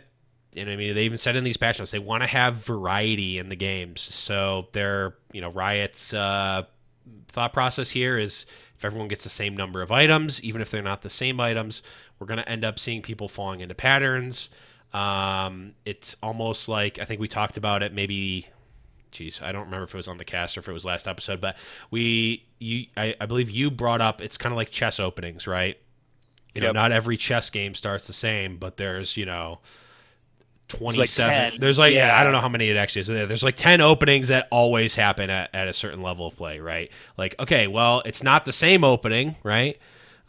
And I mean, they even said in these patch notes they want to have variety in the games. So Riot's thought process here is if everyone gets the same number of items, even if they're not the same items, we're going to end up seeing people falling into patterns. It's almost like, I think we talked about it maybe, geez, I don't remember if it was on the cast or if it was last episode, but I believe you brought up, it's kind of like chess openings, right? You know, not every chess game starts the same, but there's, 27. Like there's I don't know how many it actually is. There's like 10 openings that always happen at a certain level of play, right? Like, okay, well, it's not the same opening, right?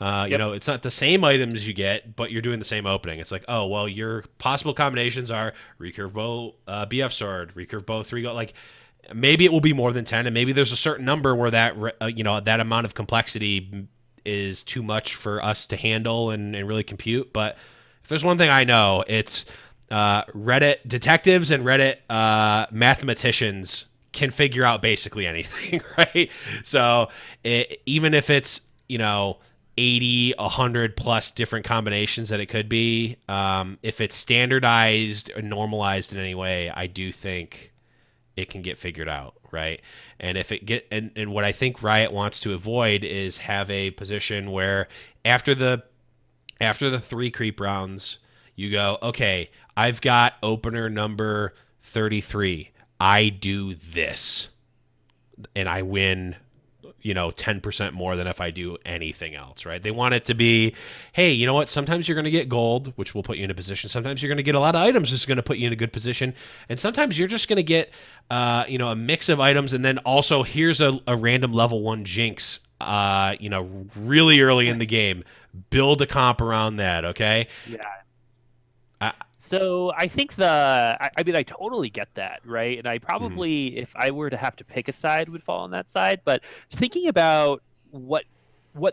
It's not the same items you get, but you're doing the same opening. It's like, oh, well, your possible combinations are recurve bow, BF sword, recurve bow, 3 go. Like, maybe it will be more than 10, and maybe there's a certain number where that, that amount of complexity is too much for us to handle and really compute. But if there's one thing I know, it's Reddit detectives and Reddit mathematicians can figure out basically anything, right? So even if it's, 80, 100 plus different combinations that it could be, if it's standardized or normalized in any way, I do think it can get figured out, right? And if it and what I think Riot wants to avoid is have a position where after the 3 creep rounds, you go, okay, I've got opener number 33. I do this, and I win 10% more than if I do anything else, right? They want it to be, hey, you know what? Sometimes you're going to get gold, which will put you in a position. Sometimes you're going to get a lot of items, which is going to put you in a good position. And sometimes you're just going to get, a mix of items. And then also here's a random level 1 jinx, really early in the game. Build a comp around that, okay? Yeah. So I think I totally get that, right? And I probably, if I were to have to pick a side, would fall on that side. But thinking about what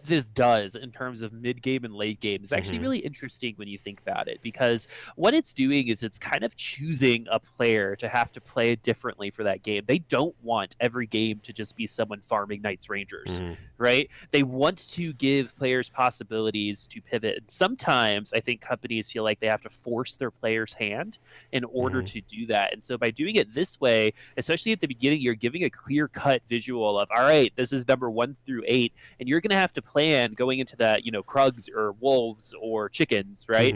this does in terms of mid game and late game is actually really interesting when you think about it, because what it's doing is it's kind of choosing a player to have to play differently for that game. They don't want every game to just be someone farming Knights Rangers, right? They want to give players possibilities to pivot. And sometimes I think companies feel like they have to force their player's hand in order to do that. And so by doing it this way, especially at the beginning, you're giving a clear cut visual of, all right, this is number 1 through 8, and you're going to have to plan going into that, Krugs or Wolves or Chickens, right?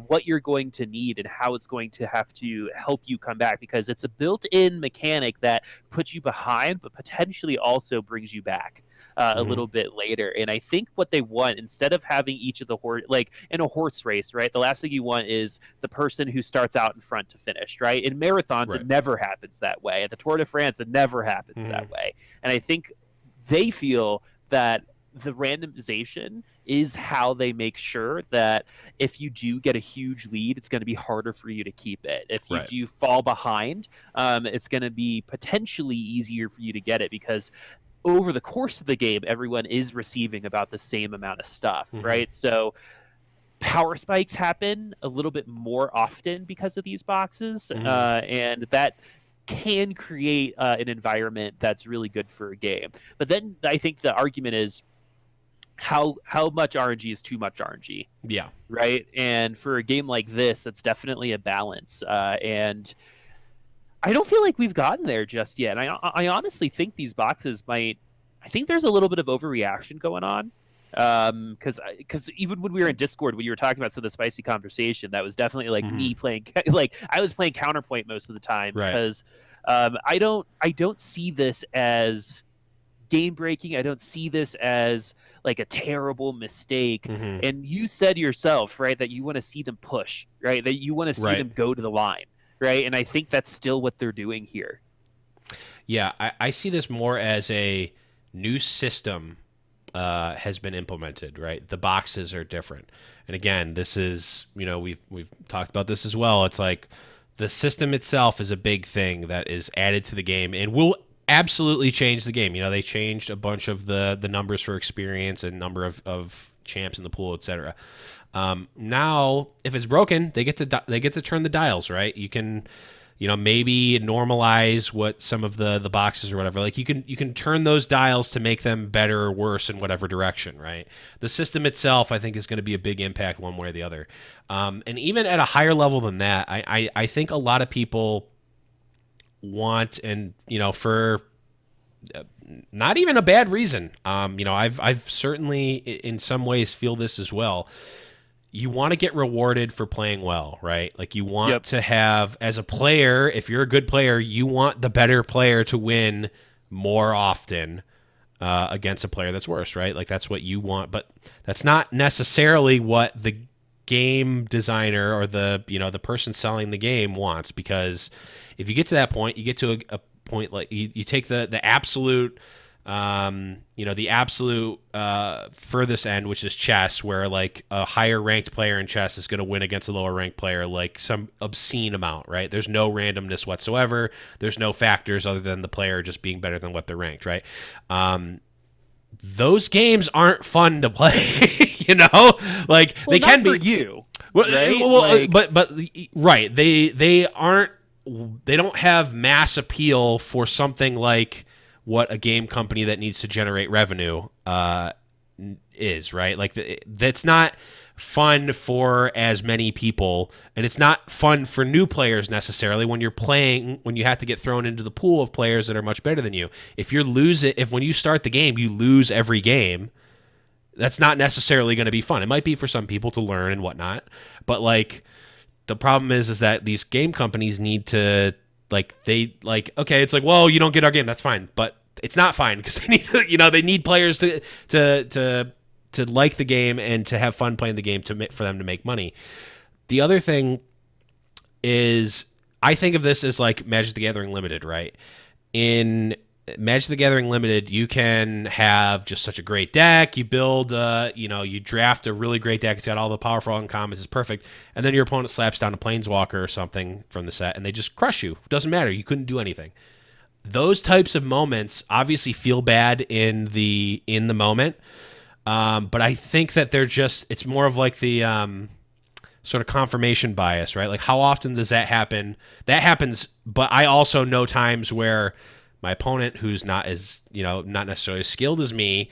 What you're going to need and how it's going to have to help you come back, because it's a built-in mechanic that puts you behind, but potentially also brings you back a little bit later. And I think what they want, instead of having each of the horse, like in a horse race, right? The last thing you want is the person who starts out in front to finish, right? In marathons, it never happens that way. At the Tour de France, it never happens that way. And I think they feel that the randomization is how they make sure that if you do get a huge lead, it's going to be harder for you to keep it. If you do fall behind, it's going to be potentially easier for you to get it, because over the course of the game, everyone is receiving about the same amount of stuff, right? So power spikes happen a little bit more often because of these boxes, and that can create an environment that's really good for a game. But then I think the argument is, how much RNG is too much RNG? Yeah. Right? And for a game like this, that's definitely a balance. And I don't feel like we've gotten there just yet. And I honestly think these boxes I think there's a little bit of overreaction going on. Because even when we were in Discord, when you were talking about some of the spicy conversation, that was definitely like me playing, like I was playing Counterpoint most of the time, because I don't see this as game breaking. I don't see this as like a terrible mistake. And you said yourself, right, that you want to see them push, right, that you want to see them go to the line, right? And I think that's still what they're doing here. Yeah, I see this more as a new system has been implemented, right? The boxes are different. And again, this is, we've talked about this as well. It's like the system itself is a big thing that is added to the game and will absolutely change the game. They changed a bunch of the numbers for experience and number of champs in the pool, etc. Now, if it's broken, they get to turn the dials, right? You can, maybe normalize what some of the boxes or whatever. Like you can turn those dials to make them better or worse in whatever direction, right? The system itself, I think, is going to be a big impact one way or the other. And even at a higher level than that, I think a lot of people want, and for not even a bad reason. I've certainly in some ways feel this as well. You want to get rewarded for playing well, right? Like you want to have, as a player, if you're a good player, you want the better player to win more often against a player that's worse, right? Like that's what you want, but that's not necessarily what the game designer or the person selling the game wants, because if you get to that point, you get to a point like you take the absolute the absolute furthest end, which is chess, where like a higher ranked player in chess is going to win against a lower ranked player like some obscene amount, right? There's no randomness whatsoever. There's no factors other than the player just being better than what they're ranked, right? Those games aren't fun to play. Like they can be for you, right? But right, they aren't. They don't have mass appeal for something like what a game company that needs to generate revenue is, right? Like that's not fun for as many people, and it's not fun for new players necessarily when you're playing, when you have to get thrown into the pool of players that are much better than you. If when you start the game, you lose every game, that's not necessarily going to be fun. It might be for some people to learn and whatnot, but like the problem is that these game companies need to okay, it's like, well, you don't get our game, that's fine, but it's not fine because they need they need players to like the game and to have fun playing the game for them to make money. The other thing is, I think of this as like Magic the Gathering Limited, right? In Magic the Gathering Limited, you can have just such a great deck. You build, you draft a really great deck. It's got all the powerful uncommons. It's perfect. And then your opponent slaps down a Planeswalker or something from the set, and they just crush you. It doesn't matter. You couldn't do anything. Those types of moments obviously feel bad in the moment, but I think that it's more of like the sort of confirmation bias, right? Like how often does that happen? That happens, but I also know times where my opponent, who's not necessarily as skilled as me,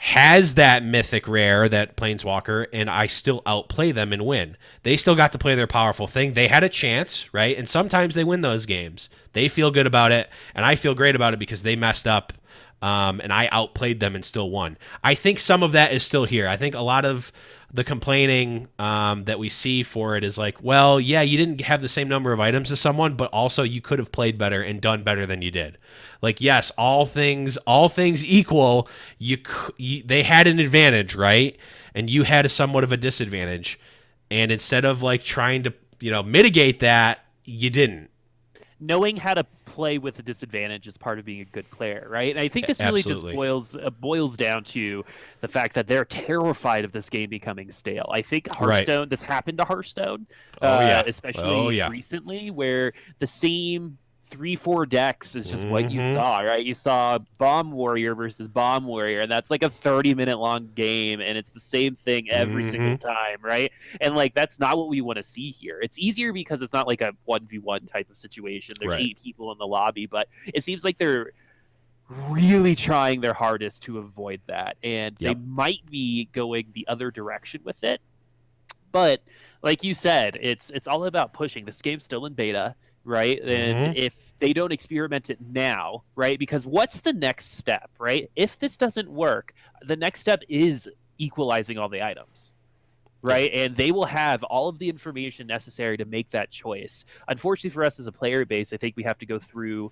has that mythic rare, that Planeswalker, and I still outplay them and win. They still got to play their powerful thing. They had a chance, right? And sometimes they win those games. They feel good about it, and I feel great about it because they messed up, and I outplayed them and still won. I think some of that is still here. I think a lot of the complaining that we see for it is like, well, yeah, you didn't have the same number of items as someone, but also you could have played better and done better than you did. Like, yes, all things equal, they had an advantage, right? And you had somewhat of a disadvantage. And instead of like trying to, mitigate that, you didn't. Knowing how to play with a disadvantage is part of being a good player, right? And I think this really just boils down to the fact that they're terrified of this game becoming stale. I think Hearthstone, right. This happened to Hearthstone, especially recently, where the same 3-4 decks is just what you saw, right? You saw Bomb Warrior versus Bomb Warrior, and that's like a 30-minute long game, and it's the same thing every single time, right? And like that's not what we want to see here. It's easier because it's not like a 1v1 type of situation. There's 8 people in the lobby, but it seems like they're really trying their hardest to avoid that, and they might be going the other direction with it. But like you said, it's all about pushing. This game's still in beta, right? And if they don't experiment it now, right? Because what's the next step, right? If this doesn't work, the next step is equalizing all the items, right? And they will have all of the information necessary to make that choice. Unfortunately for us as a player base, I think we have to go through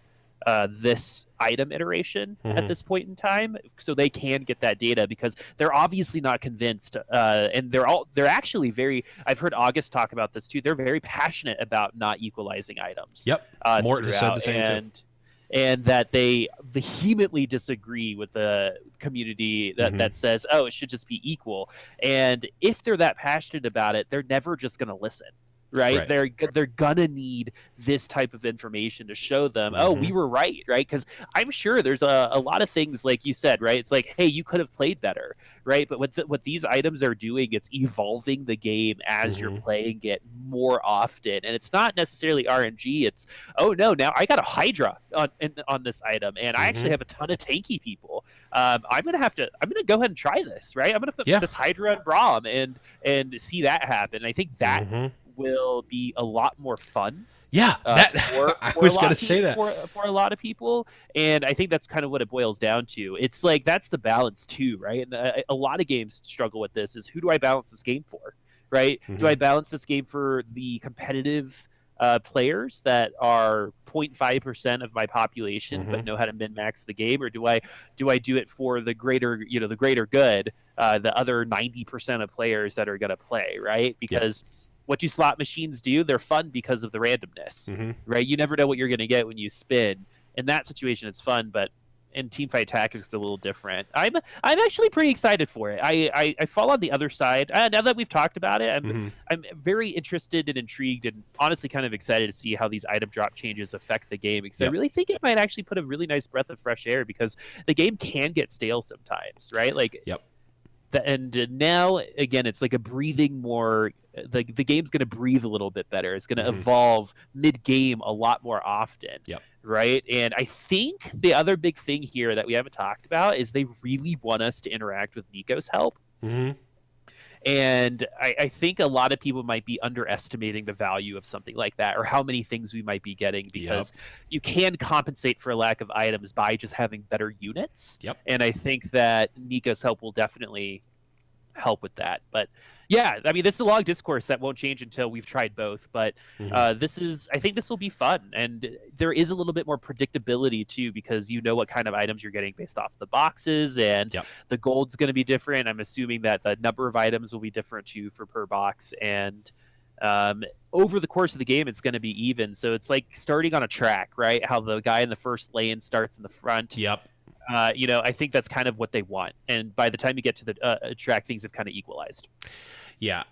this item iteration at this point in time, so they can get that data, because they're obviously not convinced, and they're actually very. I've heard August talk about this too. They're very passionate about not equalizing items. Morton said the same too. And that they vehemently disagree with the community that says, oh, it should just be equal. And if they're that passionate about it, they're never just going to listen. Right? They're gonna need this type of information to show them, oh, we were right, right? Because I'm sure there's a lot of things, like you said, right? It's like, hey, you could have played better, right? But what these items are doing, it's evolving the game as you're playing it more often, and it's not necessarily RNG. It's, oh no, now I got a Hydra on this item, and I actually have a ton of tanky people. I'm gonna go ahead and try this, right? I'm gonna put this Hydra on Braum and see that happen. I think that will be a lot more fun. Yeah, I was going to say that. For a lot of people, and I think that's kind of what it boils down to. It's like that's the balance too, right? And a lot of games struggle with this: is who do I balance this game for, right? Do I balance this game for the competitive players that are 0.5% of my population but know how to min max the game, or do I do it for the greater the greater good, the other 90% of players that are going to play, right? Because what do slot machines do? They're fun because of the randomness, right? You never know what you're going to get when you spin. In that situation, it's fun, but in Teamfight Tactics, it's a little different. I'm actually pretty excited for it. I fall on the other side. Now that we've talked about it, I'm very interested and intrigued, and honestly kind of excited to see how these item drop changes affect the game, because I really think it might actually put a really nice breath of fresh air, because the game can get stale sometimes, right? Like, and now again, it's like a breathing more. The game's going to breathe a little bit better. It's going to evolve mid-game a lot more often, right? And I think the other big thing here that we haven't talked about is they really want us to interact with Nico's help. And I think a lot of people might be underestimating the value of something like that, or how many things we might be getting, because you can compensate for a lack of items by just having better units. And I think that Nico's help will definitely help with that. But yeah, I mean, this is a long discourse that won't change until we've tried both. But I think this will be fun, and there is a little bit more predictability too, because you know what kind of items you're getting based off the boxes, and the gold's going to be different. I'm assuming that the number of items will be different too for per box, and over the course of the game, it's going to be even. So it's like starting on a track, right? How the guy in the first lane starts in the front. I think that's kind of what they want, and by the time you get to the track, things have kind of equalized. Yeah,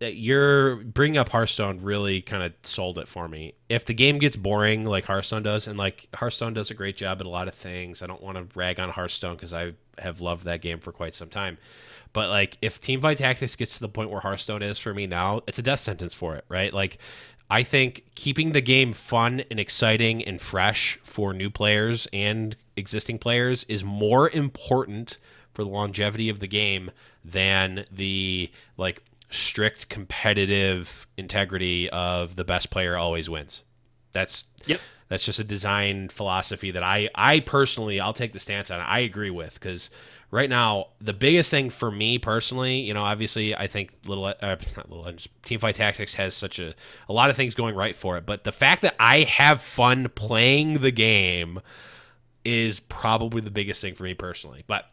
you're bringing up Hearthstone really kind of sold it for me. If the game gets boring like Hearthstone does, and like Hearthstone does a great job at a lot of things, I don't want to rag on Hearthstone because I have loved that game for quite some time. But like, if Teamfight Tactics gets to the point where Hearthstone is for me now, it's a death sentence for it, right? Like, I think keeping the game fun and exciting and fresh for new players and existing players is more important for the longevity of the game than the like strict competitive integrity of the best player always wins. That's just a design philosophy that I personally, I'll take the stance on it. I agree with, because right now, the biggest thing for me personally, obviously, I think Teamfight Tactics has such a lot of things going right for it, but the fact that I have fun playing the game is probably the biggest thing for me personally. But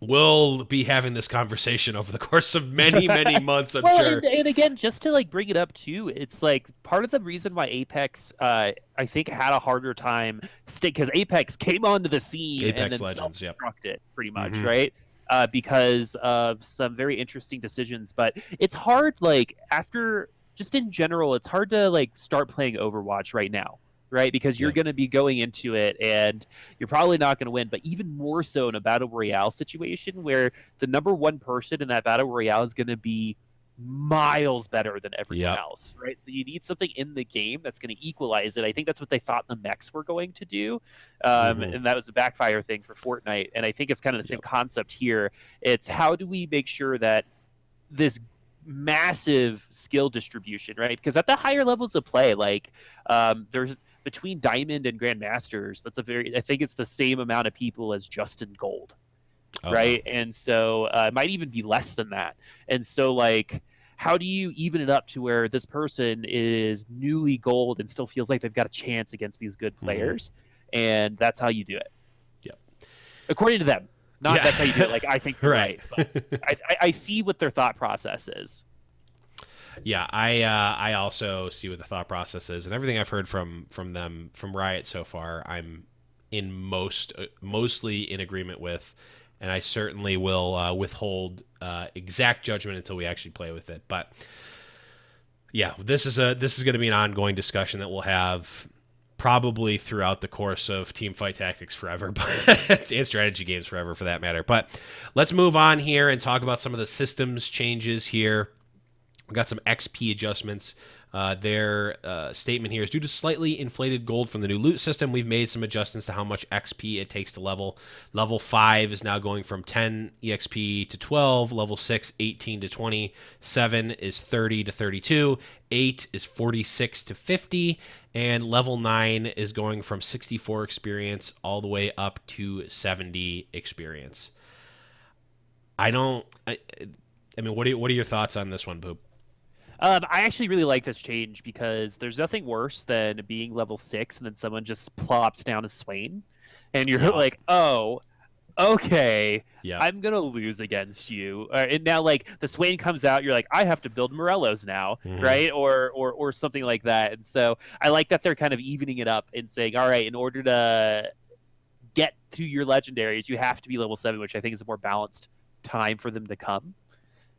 we'll be having this conversation over the course of many, many months, I'm sure. And again, just to like bring it up too, it's like part of the reason why Apex, I think, had a harder time because Apex came onto the scene and then self-destructed pretty much, right? Because of some very interesting decisions. But it's hard, like, just in general, it's hard to like start playing Overwatch right now. Right, because you're going to be going into it and you're probably not going to win, but even more so in a battle royale situation where the number one person in that battle royale is going to be miles better than everyone else, right? So you need something in the game that's going to equalize it. I think that's what they thought the mechs were going to do, and that was a backfire thing for Fortnite. And I think it's kind of the same concept here. It's how do we make sure that this massive skill distribution, right? Because at the higher levels of play, like there's between Diamond and Grandmasters, I think it's the same amount of people as Justin Gold, right? And so it might even be less than that. And so, like, how do you even it up to where this person is newly gold and still feels like they've got a chance against these good players? And that's how you do it. According to them. Not that's how you do it. Like, I think you're right. But I see what their thought process is. Yeah, I also see what the thought process is, and everything I've heard from them, from Riot so far, I'm in mostly in agreement with, and I certainly will withhold exact judgment until we actually play with it. But yeah, this is going to be an ongoing discussion that we'll have probably throughout the course of Teamfight Tactics forever, and strategy games forever for that matter. But let's move on here and talk about some of the systems changes here. We got some XP adjustments. Their statement here is due to slightly inflated gold from the new loot system, we've made some adjustments to how much XP it takes to level. Level 5 is now going from 10 EXP to 12. Level 6, 18 to 20. 7 is 30 to 32. 8 is 46 to 50. And level 9 is going from 64 experience all the way up to 70 experience. I mean, what are your thoughts on this one, Boop? I actually really like this change because there's nothing worse than being level 6 and then someone just plops down a Swain, and you're Yeah. like, oh, okay, Yeah. I'm gonna lose against you. And now, like, the Swain comes out, you're like, I have to build Morellos now, right? Or something like that. And so I like that they're kind of evening it up and saying, all right, in order to get to your legendaries, you have to be level 7, which I think is a more balanced time for them to come.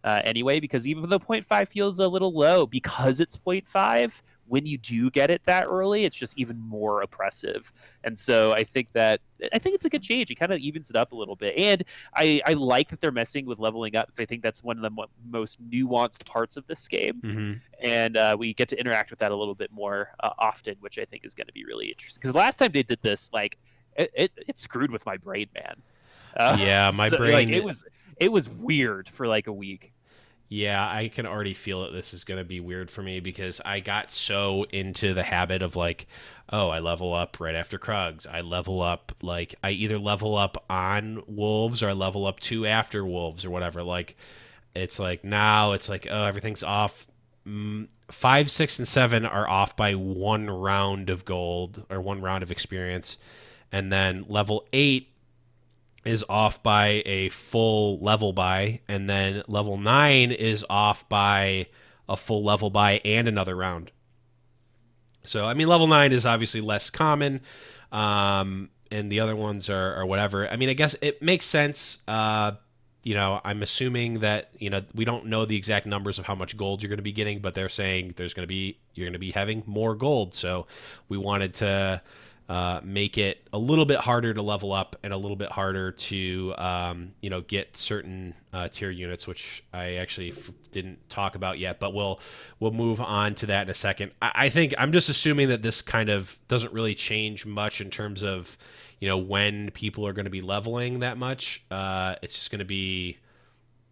Anyway, because even though 0.5 feels a little low, because it's 0.5, when you do get it that early, it's just even more oppressive. And so I think it's a good change. It kind of evens it up a little bit. And I like that they're messing with leveling up, because I think that's one of the most nuanced parts of this game. Mm-hmm. And we get to interact with that a little bit more often, which I think is going to be really interesting. Because last time they did this, like, it screwed with my brain, man. Yeah, my so, brain. like, it was weird for like a week. Yeah, I can already feel that this is going to be weird for me because I got so into the habit of like, oh, I level up right after Krugs. I level up, like, I either level up on wolves or I level up 2 after wolves or whatever. Like, it's like now it's like, oh, everything's off. 5, 6, and 7 are off by 1 round of gold or 1 round of experience. And then level 8 is off by a full level buy, and then level 9 is off by a full level buy and another round. So, I mean, level 9 is obviously less common, and the other ones are whatever. I mean, I guess it makes sense. I'm assuming that, we don't know the exact numbers of how much gold you're going to be getting, but they're saying you're going to be having more gold. So we wanted to make it a little bit harder to level up and a little bit harder to get certain tier units, which I actually didn't talk about yet, but we'll move on to that in a second. I think I'm just assuming that this kind of doesn't really change much in terms of when people are going to be leveling that much. It's just going to be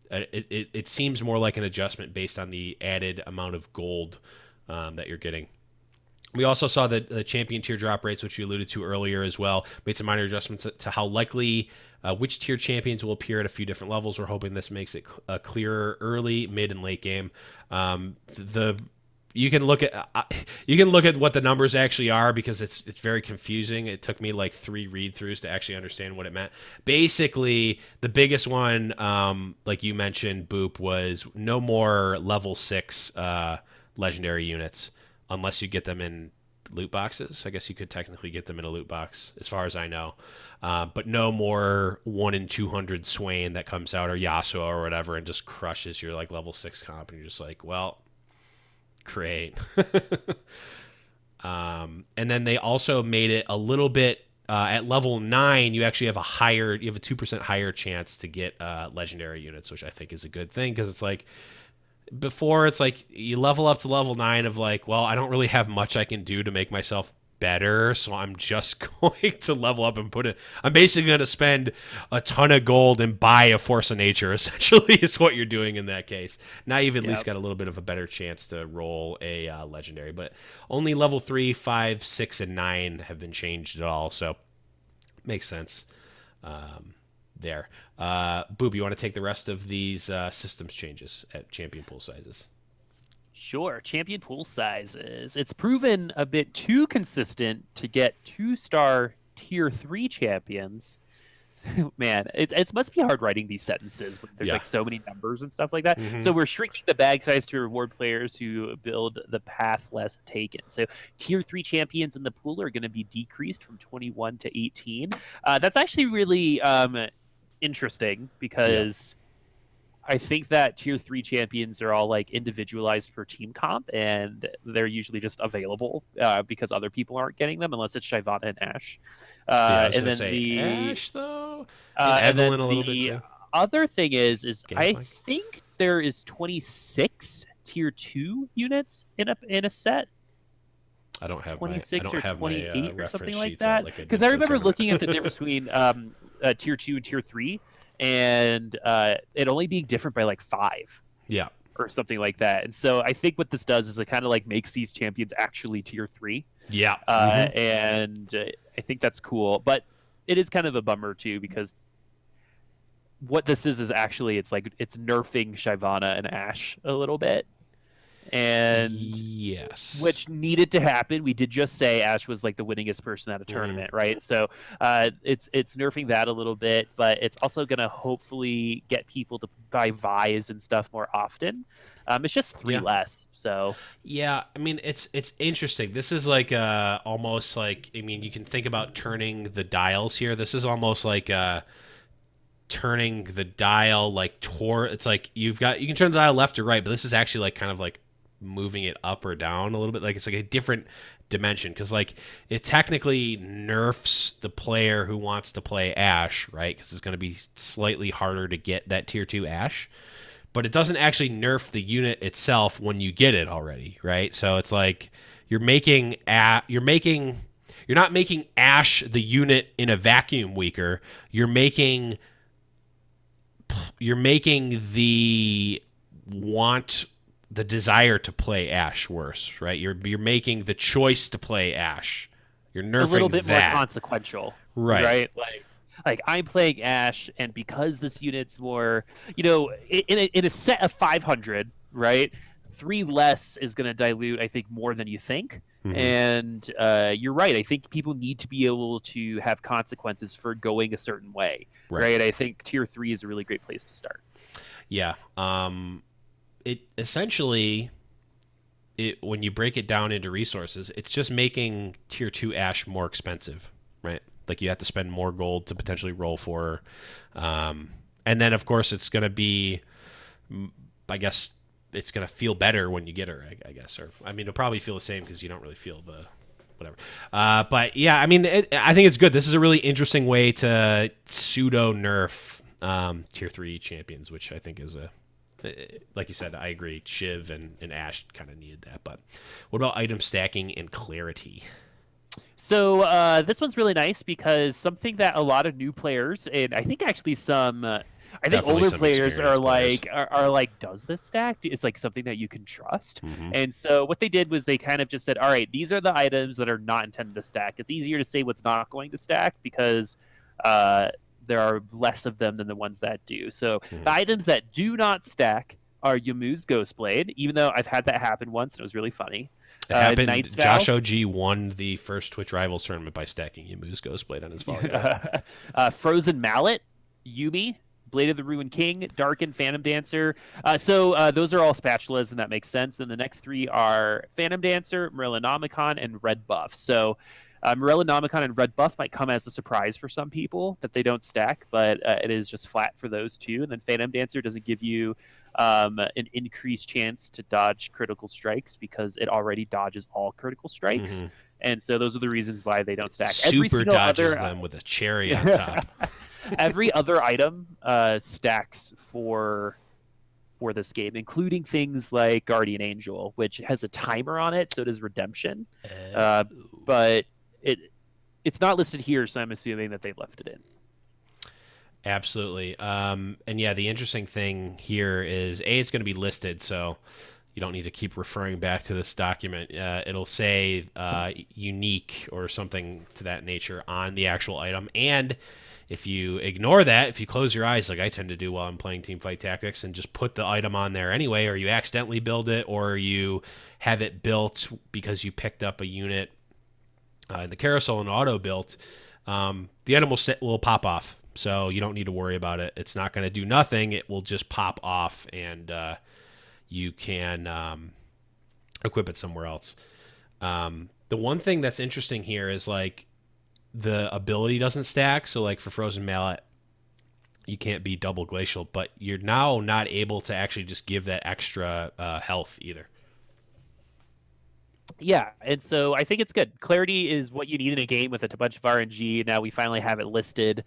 it seems more like an adjustment based on the added amount of gold that you're getting. We also saw the champion tier drop rates, which you alluded to earlier as well. Made some minor adjustments to how likely which tier champions will appear at a few different levels. We're hoping this makes it clearer early, mid, and late game. You can look at what the numbers actually are because it's very confusing. It took me like 3 read-throughs to actually understand what it meant. Basically, the biggest one, like you mentioned, Boop, was no more level 6 legendary units. Unless you get them in loot boxes. I guess you could technically get them in a loot box, as far as I know. But no more 1 in 200 Swain that comes out, or Yasuo or whatever, and just crushes your like level 6 comp, and you're just like, well, great. And then they also made it a little bit at level 9. You actually have a 2% higher chance to get legendary units, which I think is a good thing because it's like. Before it's like you level up to level 9 of like, well, I don't really have much I can do to make myself better, so I'm just going to level up and I'm basically going to spend a ton of gold and buy a force of nature, essentially, is what you're doing in that case. Now you've at least got a little bit of a better chance to roll a legendary, but only level 3, 5, 6, and 9 have been changed at all, so makes sense. There. Boob, you want to take the rest of these systems changes at champion pool sizes? Sure. Champion pool sizes. It's proven a bit too consistent to get 2-star tier 3 champions. Man, it must be hard writing these sentences when there's like so many numbers and stuff like that. Mm-hmm. So we're shrinking the bag size to reward players who build the path less taken. So tier 3 champions in the pool are going to be decreased from 21 to 18. That's actually really interesting because I think that tier 3 champions are all like individualized for team comp, and they're usually just available because other people aren't getting them unless it's Shyvana and Ashe. I was and gonna then say Ashe though, and Evelyn then a little bit the too. other thing is I Gangplank. think there is 26 tier 2 units in a set. I don't have my 26 or 28 or something reference like sheets out that. like I do Because I for the remember tournament. looking at the difference between tier 2 and tier 3, and it only being different by like 5 Yeah. or something like that. And so I think what this does is it kind of like makes these champions actually tier 3. Yeah. And I think that's cool. But it is kind of a bummer too, because what this is actually it's nerfing Shyvana and Ashe a little bit. And Yes. which needed to happen. We did just say Ashe was like the winningest person at a tournament, right? So it's nerfing that a little bit, but it's also going to hopefully get people to buy Vi's and stuff more often. It's just 3 less, so yeah. I mean, it's interesting. This is like almost like, I mean, you can think about turning the dials here. This is almost like turning the dial like toward. It's like you can turn the dial left or right, but this is actually like kind of like moving it up or down a little bit. Like it's like a different dimension, because like it technically nerfs the player who wants to play Ashe, right? Because it's going to be slightly harder to get that tier 2 Ashe, but it doesn't actually nerf the unit itself when you get it already, right? So it's like you're not making Ashe the unit in a vacuum weaker. You're making the desire to play Ashe worse, right? You're making the choice to play Ashe. You're nerfing a little bit that. more consequential, Right? Like I'm playing Ashe, and because this unit's more, in a set of 500, right? 3 less is going to dilute, I think, more than you think. Mm-hmm. And you're right. I think people need to be able to have consequences for going a certain way, right? I think tier 3 is a really great place to start. Yeah. It essentially, when you break it down into resources, it's just making tier 2 Ashe more expensive, right? Like you have to spend more gold to potentially roll for her. And then, of course, it's going to be, I guess, it's going to feel better when you get her, I guess. Or, I mean, it'll probably feel the same because you don't really feel the whatever. But, yeah, I mean, I think it's good. This is a really interesting way to pseudo-nerf tier 3 champions, which I think is like you said, I agree. Shiv and Ashe kind of needed that. But what about item stacking and clarity? So this one's really nice because something that a lot of new players, and I think actually I think older players are like, does this stack? It's like something that you can trust. Mm-hmm. And so what they did was they kind of just said, all right, these are the items that are not intended to stack. It's easier to say what's not going to stack because there are less of them than the ones that do. So the items that do not stack are Yamu's Ghostblade, even though I've had that happen once and it was really funny. It happened. Josh OG won the first Twitch Rivals tournament by stacking Yamu's Ghostblade on his volleyball. Frozen Mallet, Yuumi, Blade of the Ruined King, Darken, Phantom Dancer. So those are all spatulas, and that makes sense. Then the next 3 are Phantom Dancer, Morellonomicon, and Red Buff. So Morellonomicon and Red Buff might come as a surprise for some people that they don't stack, but it is just flat for those 2. And then Phantom Dancer doesn't give you an increased chance to dodge critical strikes because it already dodges all critical strikes. Mm-hmm. And so those are the reasons why they don't stack. Super dodges them with a cherry on top. Every other item stacks for this game, including things like Guardian Angel, which has a timer on it, so it is redemption. But it's not listed here, so I'm assuming that they left it in. Absolutely. And yeah, the interesting thing here is it's going to be listed, so you don't need to keep referring back to this document. It'll say unique or something to that nature on the actual item. And if you ignore that, if you close your eyes like I tend to do while I'm playing Teamfight Tactics and just put the item on there anyway, or you accidentally build it, or you have it built because you picked up a unit in the carousel and auto built, the item will pop off. So you don't need to worry about it. It's not going to do nothing. It will just pop off, and you can equip it somewhere else. The one thing that's interesting here is like the ability doesn't stack. So like for Frozen Mallet, you can't be double glacial, but you're now not able to actually just give that extra health either. Yeah, and so I think it's good. Clarity is what you need in a game with a bunch of RNG. Now we finally have it listed.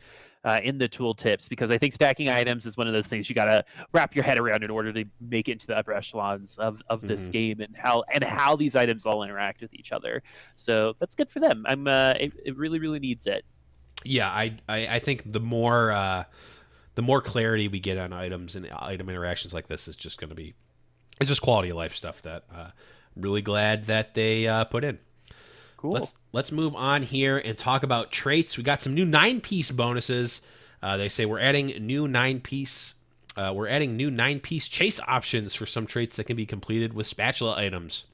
in the tooltips, because I think stacking items is one of those things you got to wrap your head around in order to make it into the upper echelons of this game, and how these items all interact with each other. So that's good for them. It really, really needs it. Yeah, I think the more clarity we get on items and item interactions like this is just going to be, it's just quality of life stuff that I'm really glad that they put in. Cool. Let's move on here and talk about traits. We got some new 9-piece bonuses. They say we're adding new 9-piece chase options for some traits that can be completed with spatula items.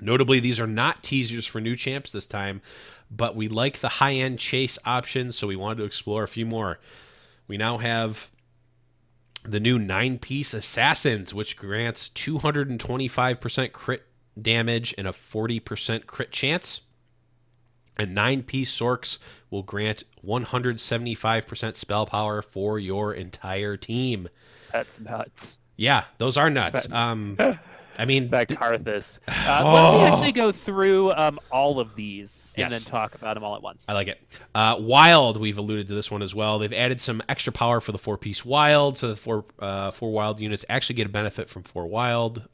Notably, these are not teasers for new champs this time, but we like the high-end chase options, so we wanted to explore a few more. We now have the new 9-piece assassins, which grants 225% crit damage and a 40% crit chance. And 9-piece sorks will grant 175% spell power for your entire team. That's nuts. Yeah, those are nuts. I mean, back to Arthas. Why don't we actually go through all of these and then talk about them all at once? I like it. Wild, we've alluded to this one as well. They've added some extra power for the 4-piece wild, so the four wild units actually get a benefit from 4 wild.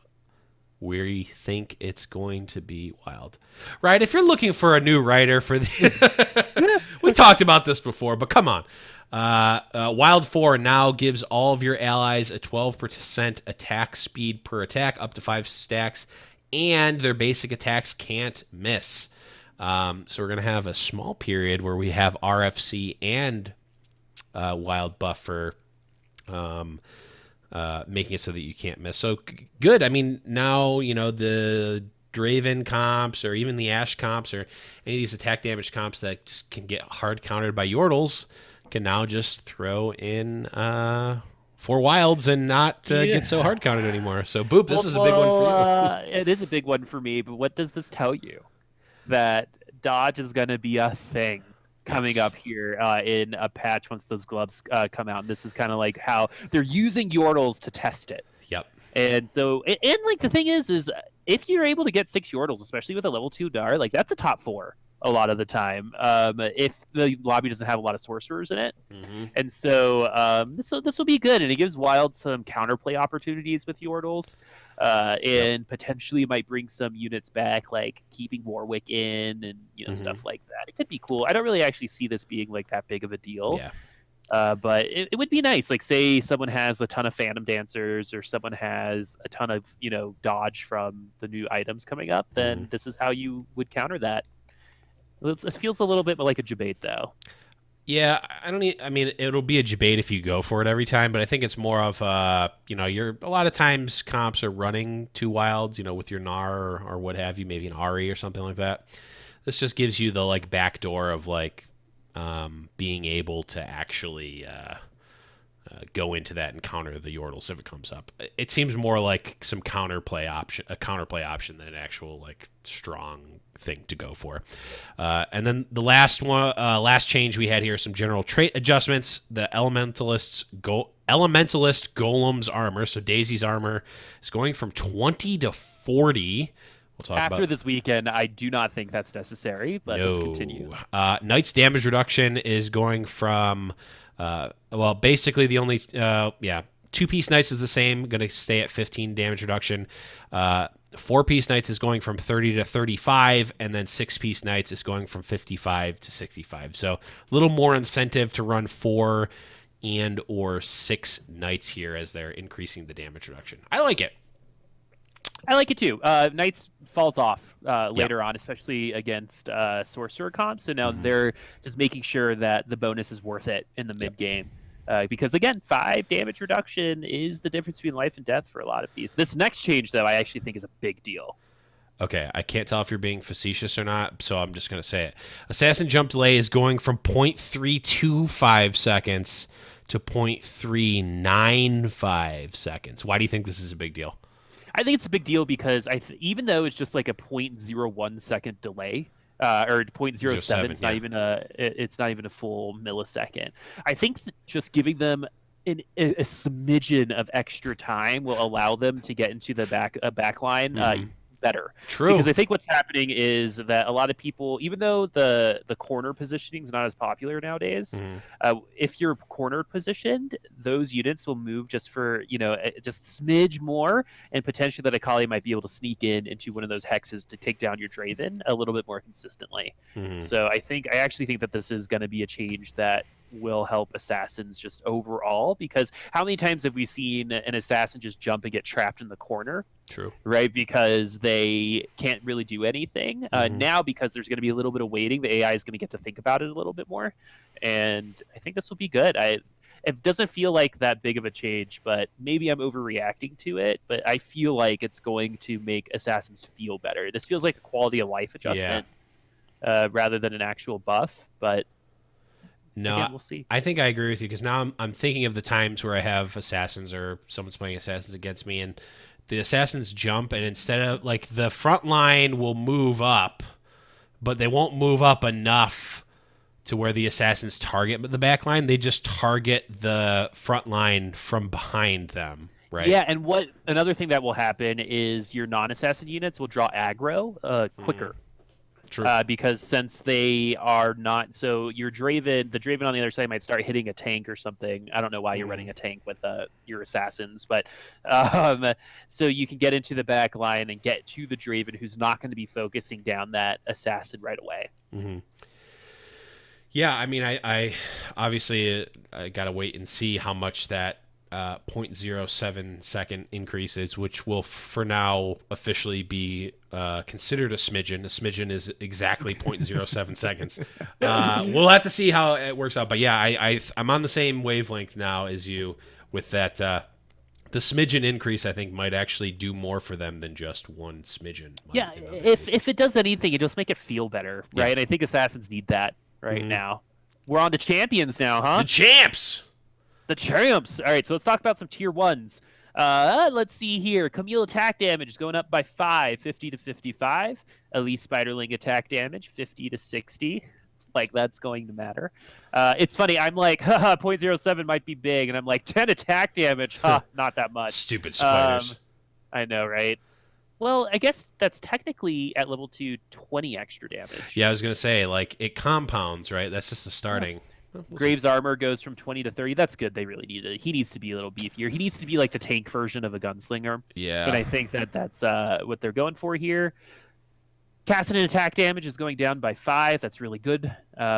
We think it's going to be wild, right? If you're looking for a new writer for the, we talked about this before, but come on. Wild 4 now gives all of your allies a 12% attack speed per attack, up to 5 stacks, and their basic attacks can't miss. So we're going to have a small period where we have RFC and wild buff for making it so that you can't miss. So good. I mean, now, the Draven comps or even the Ashe comps or any of these attack damage comps that just can get hard countered by Yordles can now just throw in 4 wilds and not get so hard countered anymore. So, Boop, this is a big one for you. It is a big one for me, but what does this tell you? That dodge is going to be a thing coming up here in a patch once those gloves come out. And this is kind of like how they're using Yordles to test it. Yep. And so, and like the thing is if you're able to get 6 Yordles, especially with a level 2 Dar, like that's a top 4 a lot of the time. If the lobby doesn't have a lot of sorcerers in it. Mm-hmm. And so this will be good, and it gives Wild some counterplay opportunities with Yordles, and potentially might bring some units back, like keeping Warwick in and stuff like that. It could be cool. I don't really actually see this being like that big of a deal. Yeah. But it would be nice. Like, say someone has a ton of Phantom Dancers, or someone has a ton of dodge from the new items coming up, then this is how you would counter that. It feels a little bit like a debate, though. Yeah, I mean, it'll be a debate if you go for it every time, but I think it's more of you're a lot of times comps are running 2 wilds, with your Gnar or what have you, maybe an Ahri or something like that. This just gives you the like backdoor of like being able to actually go into that and counter the Yordles if it comes up. It seems more like a counterplay option than an actual like strong thing to go for. And then the last change we had here, some general trait adjustments. The Elementalist Golem's armor, so Daisy's armor, is going from 20 to 40. We'll talk After this weekend, I do not think that's necessary, but let's continue. Knight's damage reduction is going from basically the only 2-piece Knights is the same, going to stay at 15 damage reduction. 4-piece Knights is going from 30 to 35, and then 6-piece Knights is going from 55 to 65. So a little more incentive to run 4 and or 6 Knights here as they're increasing the damage reduction. I like it. I like it too. Knights falls off later on, especially against Sorcerer comp. So now they're just making sure that the bonus is worth it in the mid game. Because again, 5 damage reduction is the difference between life and death for a lot of these. This next change, though, I actually think is a big deal. Okay, I can't tell if you're being facetious or not, so I'm just going to say it. Assassin jump delay is going from 0.325 seconds to 0.395 seconds. Why do you think this is a big deal? I think it's a big deal because even though it's just like a 0.01 second delay, or 0.07, it's not even a full millisecond. I think that just giving them a smidgen of extra time will allow them to get into the back line better. True. Because I think what's happening is that a lot of people, even though the corner positioning is not as popular nowadays, if you're corner positioned, those units will move just for, just smidge more, and potentially that Akali might be able to sneak in into one of those hexes to take down your Draven a little bit more consistently. So I actually think that this is going to be a change that will help assassins just overall, because how many times have we seen an assassin just jump and get trapped in the corner? True. Right, because they can't really do anything. Now, because there's going to be a little bit of waiting, the AI is going to get to think about it a little bit more, and I think this will be good. It doesn't feel like that big of a change, but maybe I'm overreacting to it, but I feel like it's going to make assassins feel better. This feels like a quality of life adjustment rather than an actual buff, but no, again, we'll see. I think I agree with you, because now I'm thinking of the times where I have assassins or someone's playing assassins against me, and the assassins jump, and instead of, like, the front line will move up, but they won't move up enough to where the assassins target the back line. They just target the front line from behind them, right? Yeah, and another thing that will happen is your non-assassin units will draw aggro quicker. True. Because since they are not, so the Draven on the other side might start hitting a tank or something. I don't know why you're running a tank with your assassins, but so you can get into the back line and get to the Draven, who's not going to be focusing down that assassin right away. Yeah, I mean, I obviously I gotta wait and see how much that 0.07 second increase is, which will for now officially be considered a smidgen. A smidgen is exactly 0.07 seconds. We'll have to see how it works out. But yeah, I'm on the same wavelength now as you with that. The smidgen increase, I think, might actually do more for them than just one smidgen. Yeah, if it does anything, it just make it feel better, right? Yeah. I think assassins need that right now. We're on to champions now, huh? The champs! The champs. All right, so let's talk about some tier 1s. Let's see here. Camille attack damage is going up by 5, 50 to 55. Elise Spiderling attack damage, 50 to 60. Like, that's going to matter. It's funny. I'm like, 0.07 might be big, and I'm like, 10 attack damage. Not that much. Stupid spiders. I know, right? Well, I guess that's technically at level 2, 20 extra damage. Yeah, I was going to say, like, it compounds, right? That's just the starting. Yeah. Graves' armor goes from 20 to 30. That's good. They really need it. He needs to be a little beefier. He needs to be like the tank version of a gunslinger. Yeah. And I think that's what they're going for here. Kassadin attack damage is going down by 5. That's really good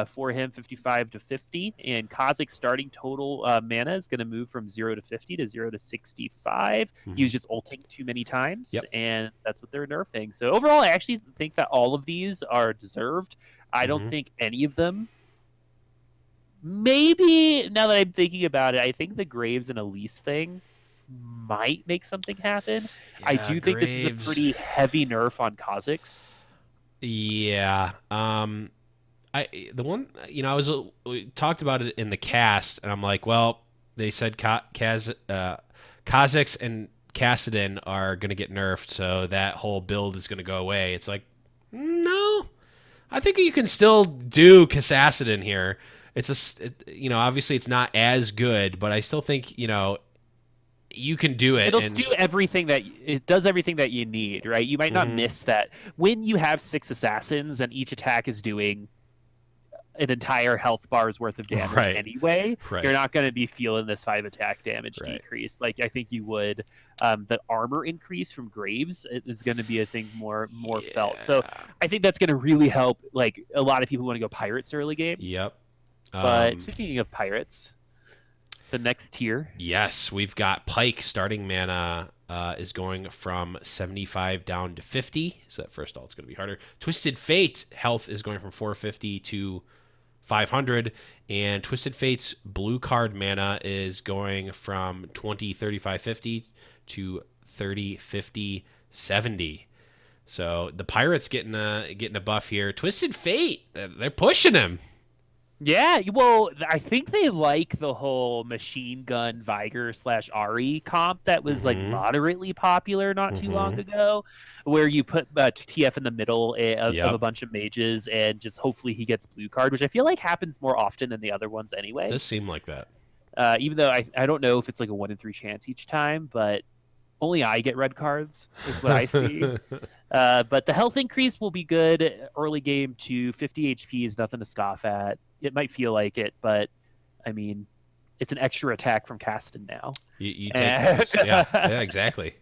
for him, 55 to 50. And Kha'Zix's starting total mana is going to move from 0 to 50 to 0 to 65. He was just ulting too many times, and that's what they're nerfing. So overall, I actually think that all of these are deserved. I don't think any of them. Maybe, now that I'm thinking about it, I think the Graves and Elise thing might make something happen. Yeah, I do think this is a pretty heavy nerf on Kha'Zix. Yeah. We talked about it in the cast, and I'm like, well, they said Kha'Zix and Kassadin are going to get nerfed, so that whole build is going to go away. It's like, no. I think you can still do Kassadin here. Obviously it's not as good, but I still think, you can do it. It does everything that you need, right? You might not miss that. When you have 6 assassins and each attack is doing an entire health bar's worth of damage anyway, you're not going to be feeling this 5 attack damage decrease. Like I think you would. The armor increase from Graves is going to be, I think, more felt. So I think that's going to really help. Like a lot of people want to go Pirates early game. Yep. But speaking of Pirates, the next tier. Yes, we've got Pike starting mana is going from 75 down to 50. So that first alt's going to be harder. Twisted Fate health is going from 450 to 500. And Twisted Fate's blue card mana is going from 20, 35, 50 to 30, 50, 70. So the Pirates getting a buff here. Twisted Fate, they're pushing him. Yeah, well, I think they like the whole machine gun Viger / Ari comp that was like moderately popular not too long ago, where you put TF in the middle of a bunch of mages and just hopefully he gets blue card, which I feel like happens more often than the other ones anyway. It does seem like that. Even though I don't know if it's like a 1 in 3 chance each time, but only I get red cards, is what I see. But the health increase will be good early game too. 50 HP is nothing to scoff at. It might feel like it, but I mean, it's an extra attack from Caston now. You take those. Yeah, exactly.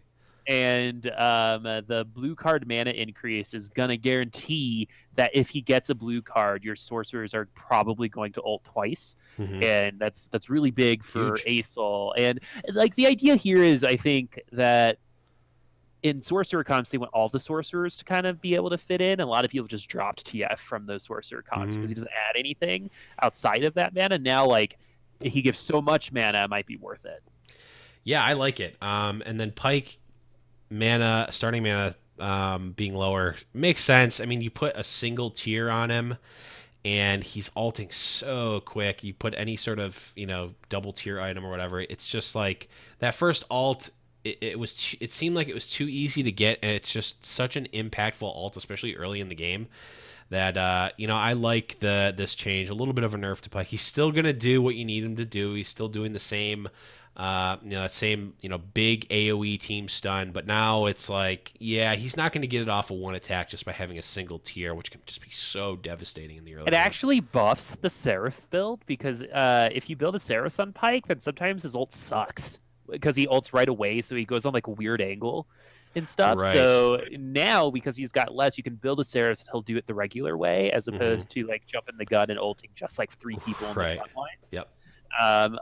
And the blue card mana increase is going to guarantee that if he gets a blue card, your sorcerers are probably going to ult twice. Mm-hmm. And that's really big for ASOL. And like the idea here is, I think that in sorcerer comps, they want all the sorcerers to kind of be able to fit in. A lot of people just dropped TF from those sorcerer comps because he doesn't add anything outside of that mana. Now, like, he gives so much mana, it might be worth it. Yeah, I like it. And then Pike starting mana being lower makes sense. I mean, you put a single tier on him and he's ulting so quick. You put any sort of, double tier item or whatever. It's just like that first ult, it seemed like it was too easy to get, and it's just such an impactful ult, especially early in the game, that I like this change. A little bit of a nerf to Pike. He's still gonna do what you need him to do. He's still doing the same that same big AoE team stun, but now it's like, yeah, he's not going to get it off of one attack just by having a single tier, which can just be so devastating in the early game. It actually buffs the Seraph build, because if you build a Seraph on Pike, then sometimes his ult sucks because he ults right away, so he goes on like a weird angle and stuff. Right. So now, because he's got less, you can build a Seraph, he'll do it the regular way, as opposed to like jumping the gun and ulting just like 3 people in the front line. Yep.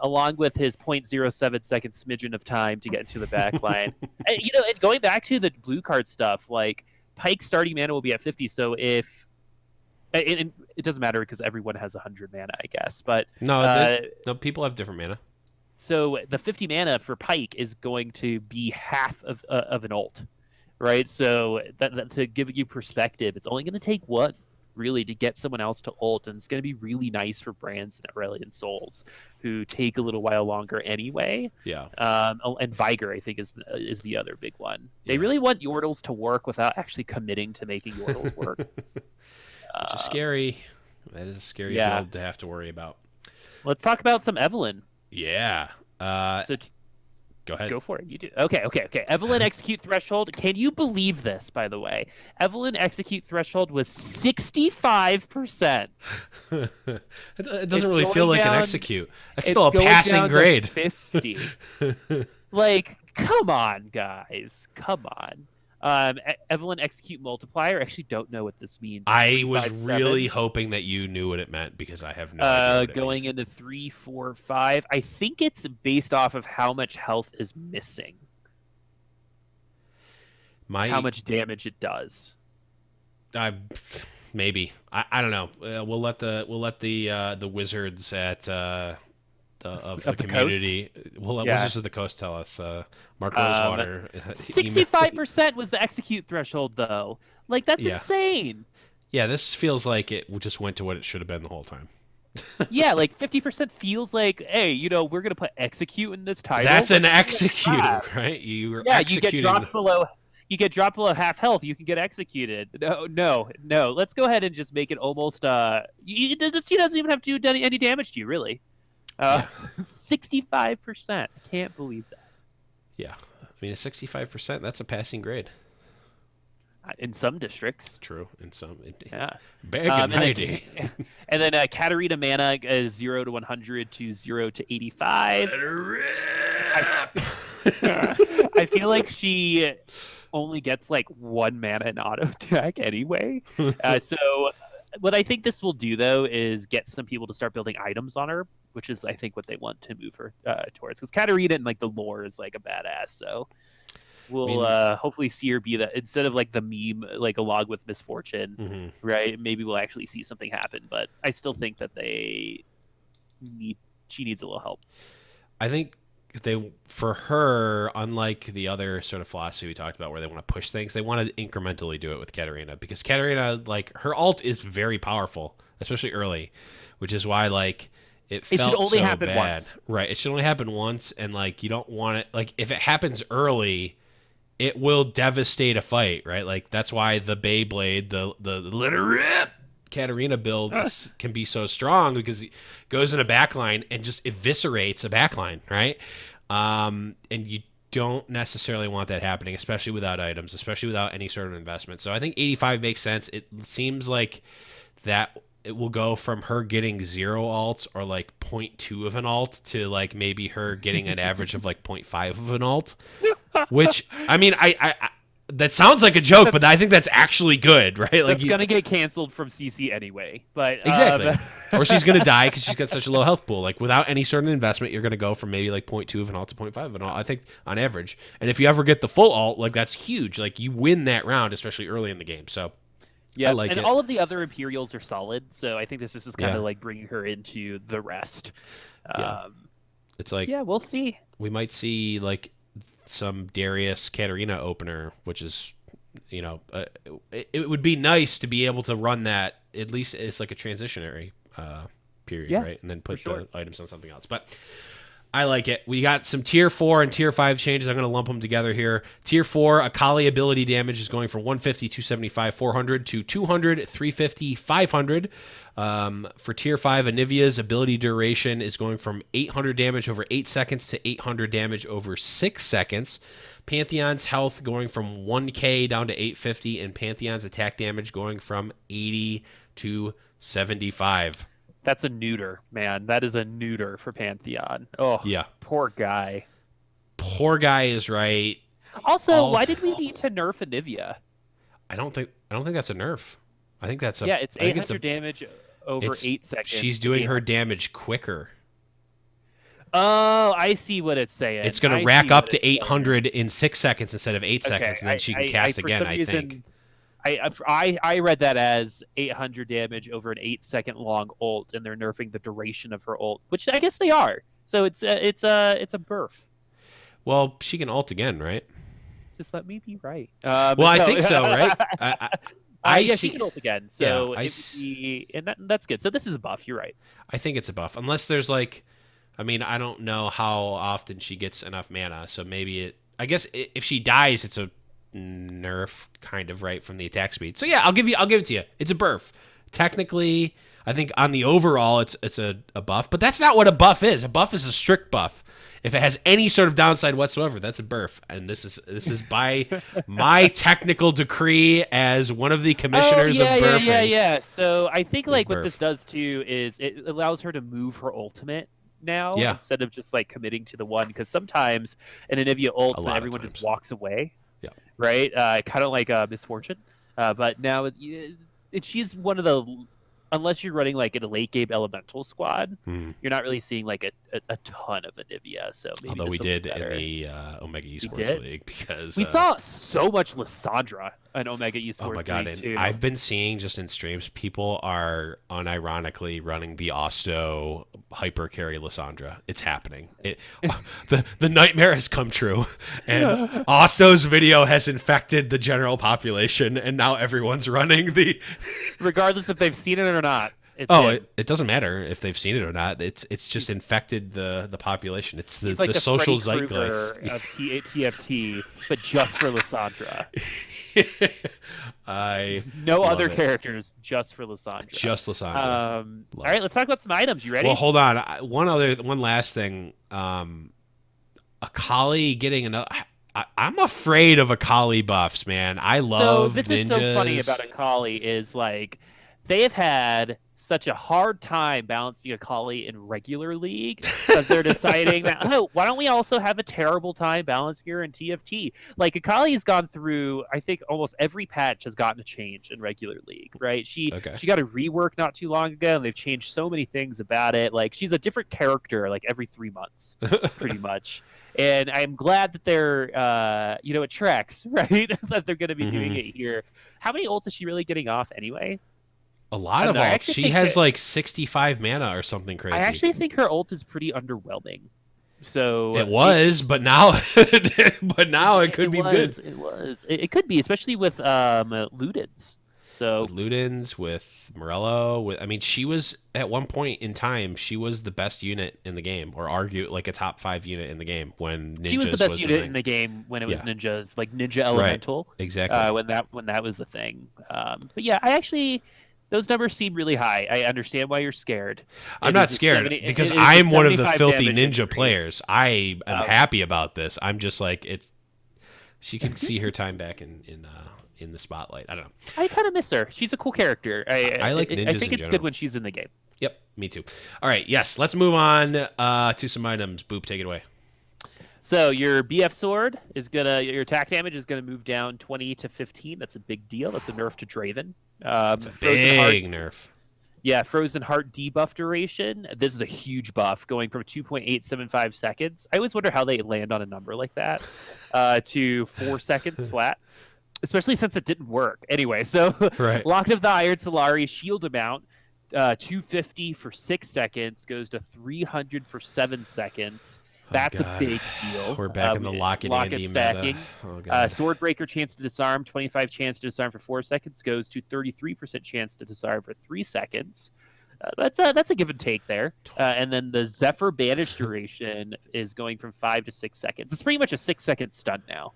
Along with his 0.07 second smidgen of time to get into the back line. And going back to the blue card stuff, like Pike's starting mana will be at 50, so if it doesn't matter because everyone has 100 mana, I guess. But no, people have different mana. So the 50 mana for Pike is going to be half of an ult, right? So that to give you perspective, it's only going to take one really to get someone else to ult, and it's going to be really nice for brands and Aurelion Souls who take a little while longer anyway. Yeah. And Viger, I think, is the other big one. They really want Yordles to work without actually committing to making Yordles work. Which is scary. That is a scary build to have to worry about. Let's talk about some Evelyn. Yeah. Go ahead. Go for it. You do. Okay. Evelyn execute threshold. Can you believe this, by the way? Evelyn execute threshold was 65%. It doesn't really feel like an execute. That's still a going passing down to grade. 50. Like, come on, guys. Come on. Evelyn execute multiplier. I actually don't know what this means. I was really hoping that you knew what it meant, because I have no idea what it going means. into 3, 4, 5. I think it's based off of how much health is missing. How much damage it does. Maybe. I don't know. We'll let the wizards at the community. We'll let Wizards of the Coast tell us. Mark Rosewater. 65% was the execute threshold, though. Like, that's insane. Yeah, this feels like it just went to what it should have been the whole time. Yeah, like 50% feels like, hey, we're gonna put execute in this title. That's an execute, right? You get dropped below. You get dropped below half health, you can get executed. No. Let's go ahead and just make it almost. He doesn't even have to do any damage to you, really. 65%. I can't believe that. Yeah, I mean, 65%. That's a passing grade. In some districts. True. In some. Yeah. Big and mighty. And then Katarina mana is 0 to 100 to 0 to 85. I feel like she only gets like 1 mana in auto attack anyway. So what I think this will do, though, is get some people to start building items on her, which is, I think, what they want to move her towards. Because Katarina in like the lore is like a badass, so we'll hopefully see her be that instead of like the meme, like along with Misfortune, right? Maybe we'll actually see something happen. But I still think that she needs a little help. I think for her, unlike the other sort of philosophy we talked about where they want to push things, they want to incrementally do it with Katarina, because Katarina, like, her ult is very powerful, especially early, which is why like it should only happen once. Right, it should only happen once, and like you don't want it, like if it happens early, it will devastate a fight, right? Like that's why the Beyblade, the let her rip Katarina build can be so strong, because it goes in a backline and just eviscerates a backline, right? And you don't necessarily want that happening, especially without items, especially without any sort of investment. So I think 85 makes sense. It seems like that it will go from her getting 0 alts or like zero point 0.2 of an alt to like maybe her getting an average of like 0.5 of an alt, which I mean, I that sounds like a joke, but I think that's actually good, right? Like that's gonna get canceled from CC anyway. But exactly, or she's gonna die because she's got such a low health pool. Like without any sort of investment, you're gonna go from maybe like 0.2 of an alt to 0.5 of an alt. I think on average, and if you ever get the full alt, like that's huge. Like you win that round, especially early in the game. So yeah, I like and it. all of the other Imperials are solid. So I think this is just kind of like bringing her into the rest. It's like yeah, we'll see. We might see like some Darius Katarina opener, which is, you know, it would be nice to be able to run that at least it's like a transitionary period, right? And then put the items on something else. But I like it. We got some tier 4 and tier 5 changes. I'm going to lump them together here. Tier 4, Akali ability damage is going from 150, 275, 400 to 200, 350, 500. For tier 5, Anivia's ability duration is going from 800 damage over 8 seconds to 800 damage over 6 seconds. Pantheon's health going from 1k down to 850, and Pantheon's attack damage going from 80 to 75. That's a neuter, man. That is a neuter for Pantheon. Oh, yeah. Poor guy. Poor guy is right. Also, why did we need to nerf Anivia? I don't think that's a nerf. I think that's a it's 800 damage over 8 seconds. She's doing her damage quicker. Oh, I see what it's saying. It's going to rack up to 800 in 6 seconds instead of 8 seconds, and then she can cast again, I think. I read that as 800 damage over an 8-second long ult, and they're nerfing the duration of her ult, which I guess they are. So it's a burf. Well, she can ult again, right? Just let me be right. I think so, right? Yeah, she can ult again. So that's good. So this is a buff. You're right. I think it's a buff, unless there's like, I mean, I don't know how often she gets enough mana, so maybe I guess if she dies, it's a nerf kind of right from the attack speed. So yeah, I'll give it to you. It's a burf. Technically, I think on the overall it's a buff, but that's not what a buff is. A buff is a strict buff. If it has any sort of downside whatsoever, that's a burf. And this is by my technical decree as one of the commissioners of burfing. Yeah. So I think like what this does too is it allows her to move her ultimate now instead of just like committing to the one, because sometimes an Anivia ults and everyone just walks away. Yeah. Right. Kind of like Misfortune. But now she's one of the, unless you're running like in a late game elemental squad, you're not really seeing like a ton of Anivia. So maybe although we did in the Omega Esports League, because we saw so much Lissandra in Omega Esports League too. I've been seeing just in streams, people are unironically running the Osto hyper carry Lissandra. It's happening. The nightmare has come true, and Osto's video has infected the general population, and now everyone's running the. Regardless if they've seen it or not. It doesn't matter if they've seen it or not. It's just infected the population. It's the social zeitgeist of TFT, but just for Lissandra. No other characters, just for Lissandra. Just Lissandra. All right, let's talk about some items. You ready? Well, hold on. One last thing. Akali getting another. I'm afraid of Akali buffs, man. I love this ninjas. Is so funny about Akali is like they have had such a hard time balancing Akali in regular league that they're deciding that, why don't we also have a terrible time balancing her in TFT? Like Akali has gone through, I think almost every patch has gotten a change in regular league, right? She got a rework not too long ago, and they've changed so many things about it. Like she's a different character like every 3 months, pretty much. And I'm glad that they're, it tracks, right? That they're going to be doing it here. How many ults is she really getting off anyway? A lot of ults. She has like 65 mana or something crazy. I actually think her ult is pretty underwhelming. So it was, but now it could be good. It could be, especially with Ludens. So with Ludens, with Morello, she was at one point in time she was the best unit in the game, or argue like a top 5 unit in the game when Ninjas she was the best unit in the game when it was Ninjas, like Ninja Elemental. Right. Exactly. When that was the thing. But yeah, I actually Those numbers seem really high. I understand why you're scared. I'm It not is a scared 70. because It is a I'm one of the 75 filthy damage ninja increase. players. I am Um, happy about this. I'm just like it. She can see her time back in the spotlight. I don't know. I kind of miss her. She's a cool character. I like I ninjas think in it's good general. when she's in the game. Yep, me too. All right, yes, let's move on to some items. Boop, take it away. So your BF sword is your attack damage is gonna move down 20 to 15. That's a big deal. That's a nerf to Draven. It's a big nerf. Yeah, Frozen Heart debuff duration. This is a huge buff, going from 2.875 seconds. I always wonder how they land on a number like that to 4 seconds flat, especially since it didn't work. Anyway, so Right. Lock of the Iron Solari shield amount, 250 for 6 seconds, goes to 300 for 7 seconds. That's a big deal. We're back in the lock and Andy stacking. meta. Oh, God. Swordbreaker chance to disarm, 25 chance to disarm for 4 seconds, goes to 33% chance to disarm for 3 seconds. That's a give and take there. And then the Zephyr banish duration is going from 5 to 6 seconds. It's pretty much a 6-second stun now,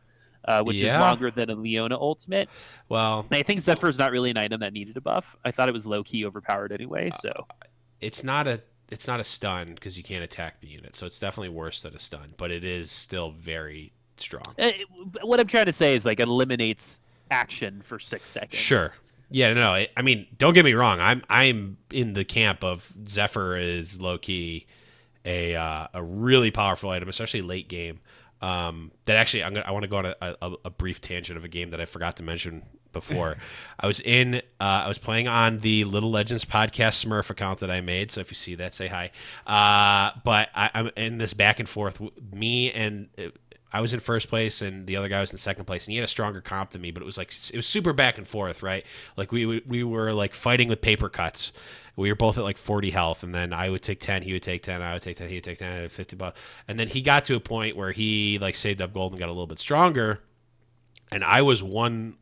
which is longer than a Leona ultimate. Well, and I think Zephyr's not really an item that needed a buff. I thought it was low key overpowered anyway. So it's not a stun because you can't attack the unit, so it's definitely worse than a stun, but it is still very strong. What I'm trying to say is like it eliminates action for 6 seconds. Sure. Yeah, no. I mean, don't get me wrong. I'm in the camp of Zephyr is low key a really powerful item, especially late game. That actually I want to go on a brief tangent of a game that I forgot to mention before. I was playing on the Little Legends podcast Smurf account that I made. So if you see that, say hi. But I'm in this back and forth. Me and I was in first place, and the other guy was in second place, and he had a stronger comp than me. But it was super back and forth, right? Like we were like fighting with paper cuts. We were both at like 40 health, and then I would take 10, he would take 10, I would take 10, he would take 10, I had 50 bucks. And then he got to a point where he like saved up gold and got a little bit stronger. And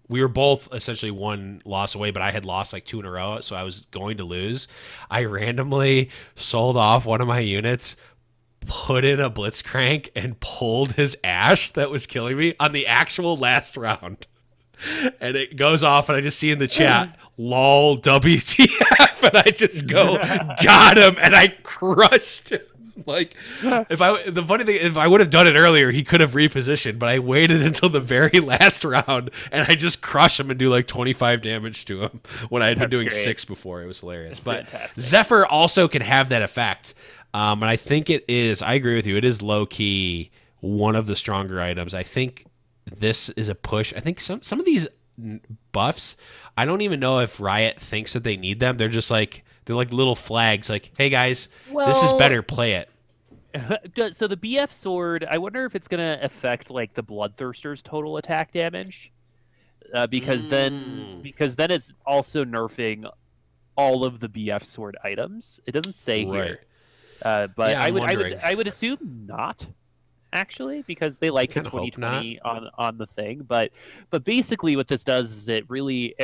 we were both essentially one loss away, but I had lost like 2 in a row, so I was going to lose. I randomly sold off one of my units, put in a Blitzcrank, and pulled his Ash that was killing me on the actual last round. And it goes off, and I just see in the chat, lol, WTF, and I just go, got him, and I crushed him. Like, the funny thing, if I would have done it earlier, he could have repositioned, but I waited until the very last round, and I just crushed him and do like 25 damage to him when I had been doing great. 6 before. It was hilarious. But fantastic. Zephyr also can have that effect, and I think it is. I agree with you. It is low key one of the stronger items. I think this is a push. I think some of these buffs, I don't even know if Riot thinks that they need them. They're like little flags, like, hey guys, this is better, play it. So the BF sword, I wonder if it's gonna affect like the Bloodthirster's total attack damage, because then it's also nerfing all of the BF sword items. It doesn't say here, but yeah, I would assume not, actually, because they like the 2020 on the thing. But basically, what this does is it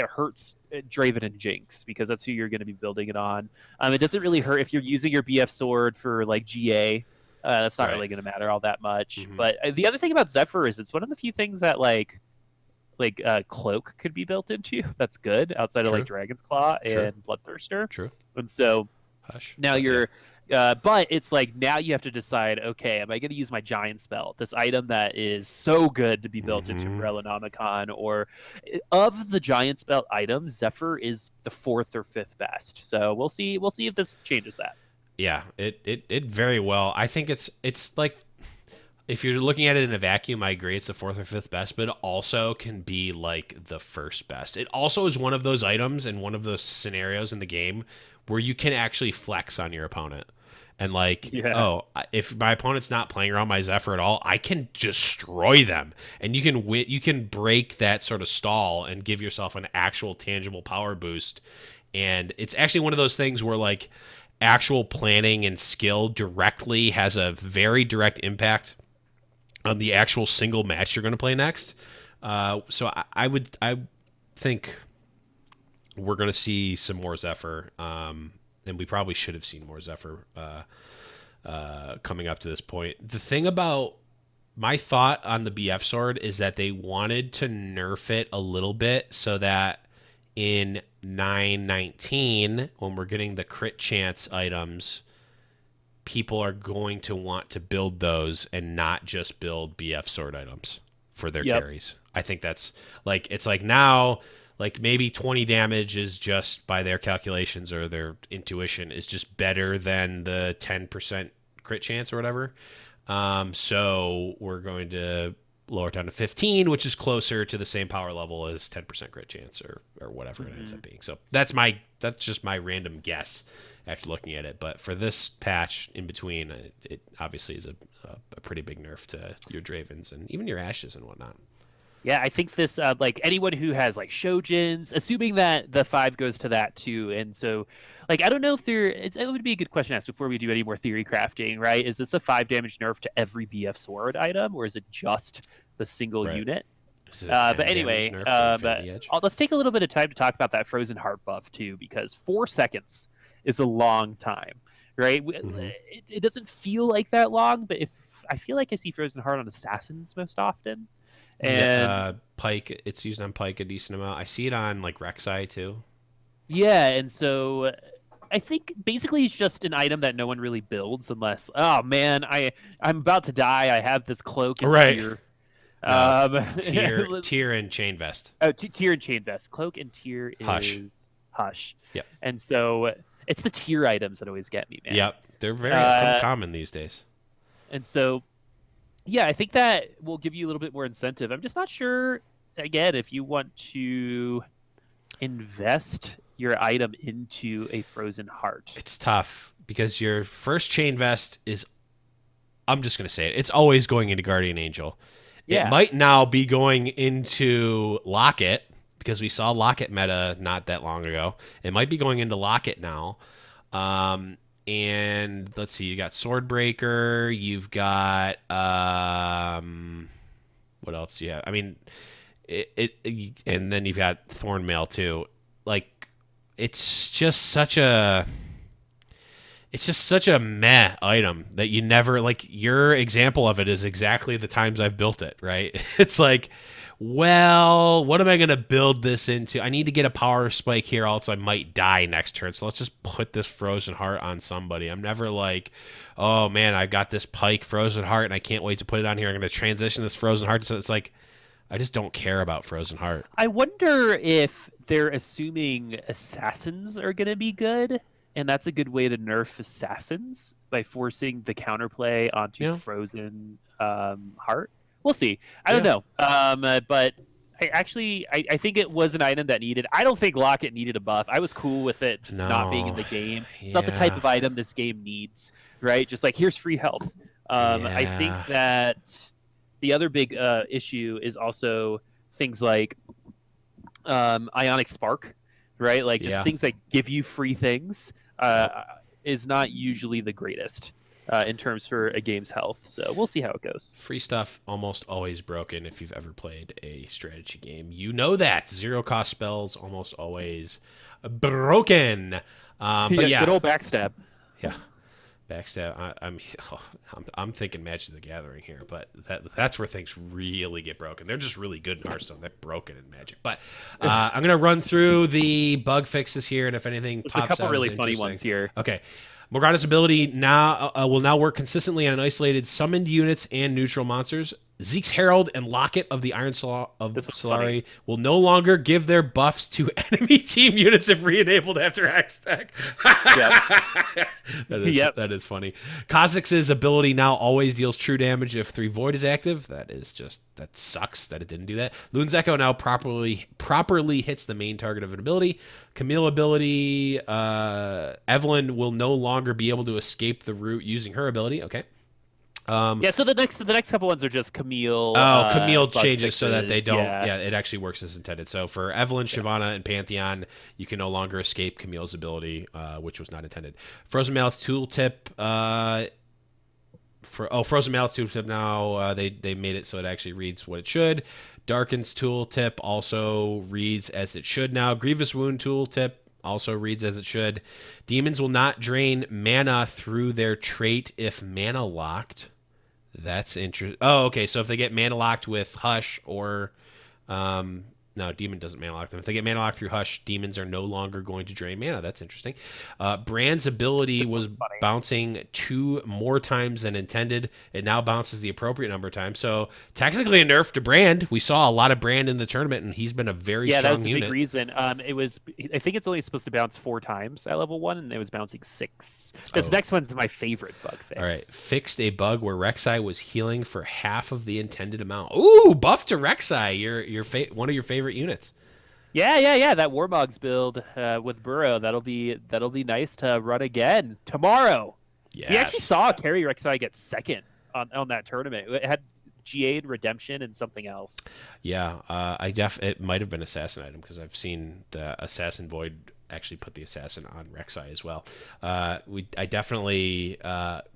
hurts Draven and Jinx, because that's who you're going to be building it on. It doesn't really hurt if you're using your BF sword for like GA. That's not really going to matter all that much. Mm-hmm. But the other thing about Zephyr is it's one of the few things that like Cloak could be built into. That's good outside of like Dragon's Claw and Bloodthirster. True. And so now you're. But it's like now you have to decide, okay, am I going to use my giant spell, this item that is so good to be built into Umbrellonomicon, or of the giant spell items, Zephyr is the 4th or 5th best. So we'll see if this changes that. Yeah, it very well. I think it's like, if you're looking at it in a vacuum, I agree it's the 4th or 5th best, but it also can be like the 1st best. It also is one of those items and one of those scenarios in the game where you can actually flex on your opponent. And like, if my opponent's not playing around my Zephyr at all, I can destroy them. And you can break that sort of stall and give yourself an actual tangible power boost. And it's actually one of those things where like actual planning and skill directly has a very direct impact on the actual single match you're going to play next. So I think we're going to see some more Zephyr. And we probably should have seen more Zephyr coming up to this point. The thing about my thought on the BF sword is that they wanted to nerf it a little bit so that in 919, when we're getting the crit chance items, people are going to want to build those and not just build BF sword items for their carries. I think that's like, it's like now, like maybe 20 damage is just by their calculations or their intuition is just better than the 10% crit chance or whatever. So we're going to lower it down to 15, which is closer to the same power level as 10% crit chance or whatever it ends up being. So that's just my random guess after looking at it. But for this patch in between, it obviously is a pretty big nerf to your Dravens and even your Ashes and whatnot. Yeah, I think this, like anyone who has like Shojins, assuming that the 5 goes to that too. And so, like, I don't know if it would be a good question to ask before we do any more theory crafting, right? Is this a 5 damage nerf to every BF sword item, or is it just the single unit? But anyway, let's take a little bit of time to talk about that Frozen Heart buff too, because 4 seconds is a long time, right? It doesn't feel like that long, but if I feel like I see Frozen Heart on Assassins most often. And Pike, it's used on Pike a decent amount. I see it on like Rek'Sai too. Yeah, and so I think basically it's just an item that no one really builds unless, oh man, I'm about to die. I have this cloak and tier. Tier and chain vest. Oh, tier and chain vest. Cloak and tier is Hush. Yep. And so it's the tier items that always get me, man. Yep. They're very uncommon these days. And so, yeah, I think that will give you a little bit more incentive. I'm just not sure, again, if you want to invest your item into a Frozen Heart. It's tough because your first chain vest is, I'm just going to say it, it's always going into Guardian Angel. Yeah. It might now be going into Locket because we saw Locket meta not that long ago. It might be going into Locket now. And let's see, you got Swordbreaker, you've got what else do you have? I mean, and then you've got Thornmail too. Like, it's just such a meh item that you never, like, your example of it is exactly the times I've built it, right? It's like, well, what am I going to build this into? I need to get a power spike here, also I might die next turn, so let's just put this Frozen Heart on somebody. I'm never like, oh man, I've got this Pike Frozen Heart and I can't wait to put it on here. I'm going to transition this Frozen Heart. So it's like, I just don't care about Frozen Heart. I wonder if they're assuming Assassins are going to be good, and that's a good way to nerf Assassins by forcing the counterplay onto Frozen Heart. We'll see. I don't know. But I think it was an item that needed. I don't think Locket needed a buff. I was cool with it just not being in the game. It's not the type of item this game needs, right? Just like, here's free health. I think that the other big issue is also things like Ionic Spark, right? Like just things that give you free things is not usually the greatest. In terms for a game's health. So we'll see how it goes. Free stuff almost always broken if you've ever played a strategy game. You know that. Zero cost spells almost always broken. But good old backstab. Yeah. Backstab. I'm thinking Magic the Gathering here, but that's where things really get broken. They're just really good in Hearthstone. They're broken in Magic. But I'm going to run through the bug fixes here, and if anything There's pops out, a couple really funny ones here. Okay. Morgana's ability now will now work consistently on isolated summoned units and neutral monsters. Zeke's Herald and Locket of the Iron Solari will no longer give their buffs to enemy team units if re-enabled after Hextech. That is funny. Kha'Zix's ability now always deals true damage if 3 Void is active. That sucks that it didn't do that. Loon's Echo now properly hits the main target of an ability. Camille ability, Evelyn will no longer be able to escape the route using her ability. Okay. So the next couple ones are just Camille. Camille changes so that they don't. Yeah, it actually works as intended. So for Evelyn, Shyvana, and Pantheon, you can no longer escape Camille's ability, which was not intended. Frozen Mallet's tooltip. Frozen Mallet's tooltip now. They made it so it actually reads what it should. Darken's tooltip also reads as it should now. Grievous Wound tooltip also reads as it should. Demons will not drain mana through their trait if mana locked. That's interesting. Oh, okay. So if they get mana locked with Hush or No, Demon doesn't mana lock them. If they get mana locked through Hush, demons are no longer going to drain mana. That's interesting. Brand's ability This was one's funny. bouncing 2 more times than intended. It now bounces the appropriate number of times. So technically a nerf to Brand. We saw a lot of Brand in the tournament, and he's been a very Yeah, strong that's a unit. big reason. It was. I think it's only supposed to bounce 4 times at level 1, and it was bouncing 6. This next one's my favorite bug fix. All right, fixed a bug where Rek'Sai was healing for half of the intended amount. Ooh, buff to Rek'Sai, one of your favorite units. Yeah. That Warmogs build with Burrow, that'll be nice to run again tomorrow. Yes. We actually saw Carry Rek'Sai get second on that tournament. It had GA and Redemption and something else. Yeah, it might have been Assassin item because I've seen the Assassin Void actually put the Assassin on Rek'Sai as well. I definitely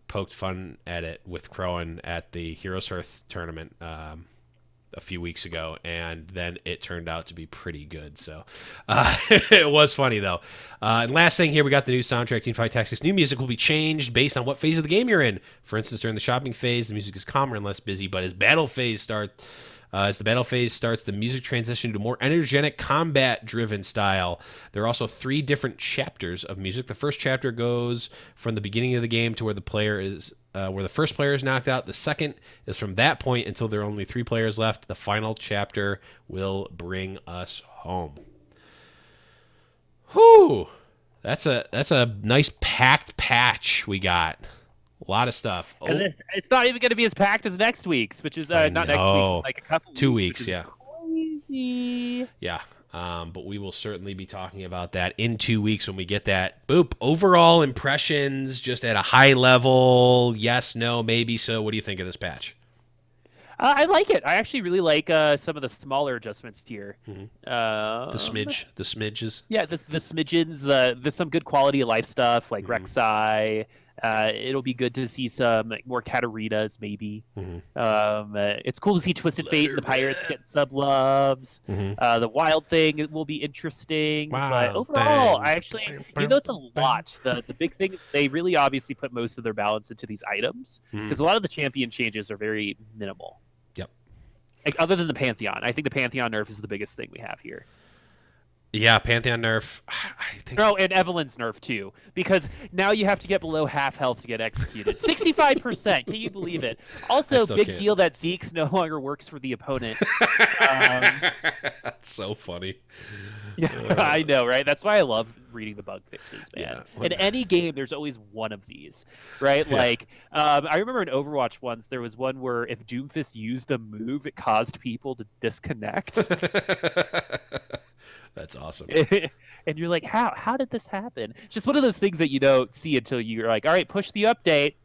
poked fun at it with Crowan at the Heroes Hearth tournament a few weeks ago, and then it turned out to be pretty good. So it was funny though. And last thing here, we got the new soundtrack. Teamfight Tactics new music will be changed based on what phase of the game you're in. For instance, during the shopping phase, the music is calmer and less busy, but as the battle phase starts, the music transition to more energetic, combat-driven style. There are also 3 different chapters of music. The first chapter goes from the beginning of the game to where the first player is knocked out. The second is from that point until there are only 3 players left. The final chapter will bring us home. Whew! That's a nice packed patch we got. A lot of stuff. And it's not even going to be as packed as next week's, which is not next week's, like a couple 2 weeks. weeks, yeah. Crazy. Yeah. But we will certainly be talking about that in 2 weeks when we get that. Boop. Overall impressions, just at a high level. Yes, no, maybe so. What do you think of this patch? I like it. I actually really like some of the smaller adjustments here. Mm-hmm. The smidges. Yeah, the smidgens. There's some good quality of life stuff like Rek'Sai. It'll be good to see some more Katarinas, maybe. It's cool to see Twisted Fate and the Pirates get sub loves. The Wild Thing will be interesting. But overall, I actually, even though it's a lot, the big thing, they really obviously put most of their balance into these items because a lot of the champion changes are very minimal. Yep. Like, other than the Pantheon. I think the Pantheon nerf is the biggest thing we have here. Yeah, Pantheon nerf. I think. Oh, and Evelyn's nerf too, because now you have to get below half health to get executed. 65%. Can you believe it? Also, big deal that Zeke's no longer works for the opponent. That's so funny. Yeah, I know, right? That's why I love reading the bug fixes, man. Yeah. In any game, there's always one of these, right? Yeah. Like, I remember in Overwatch once, there was one where if Doomfist used a move, it caused people to disconnect. That's awesome. And you're like, how did this happen? It's just one of those things that you don't see until you're like, all right, push the update.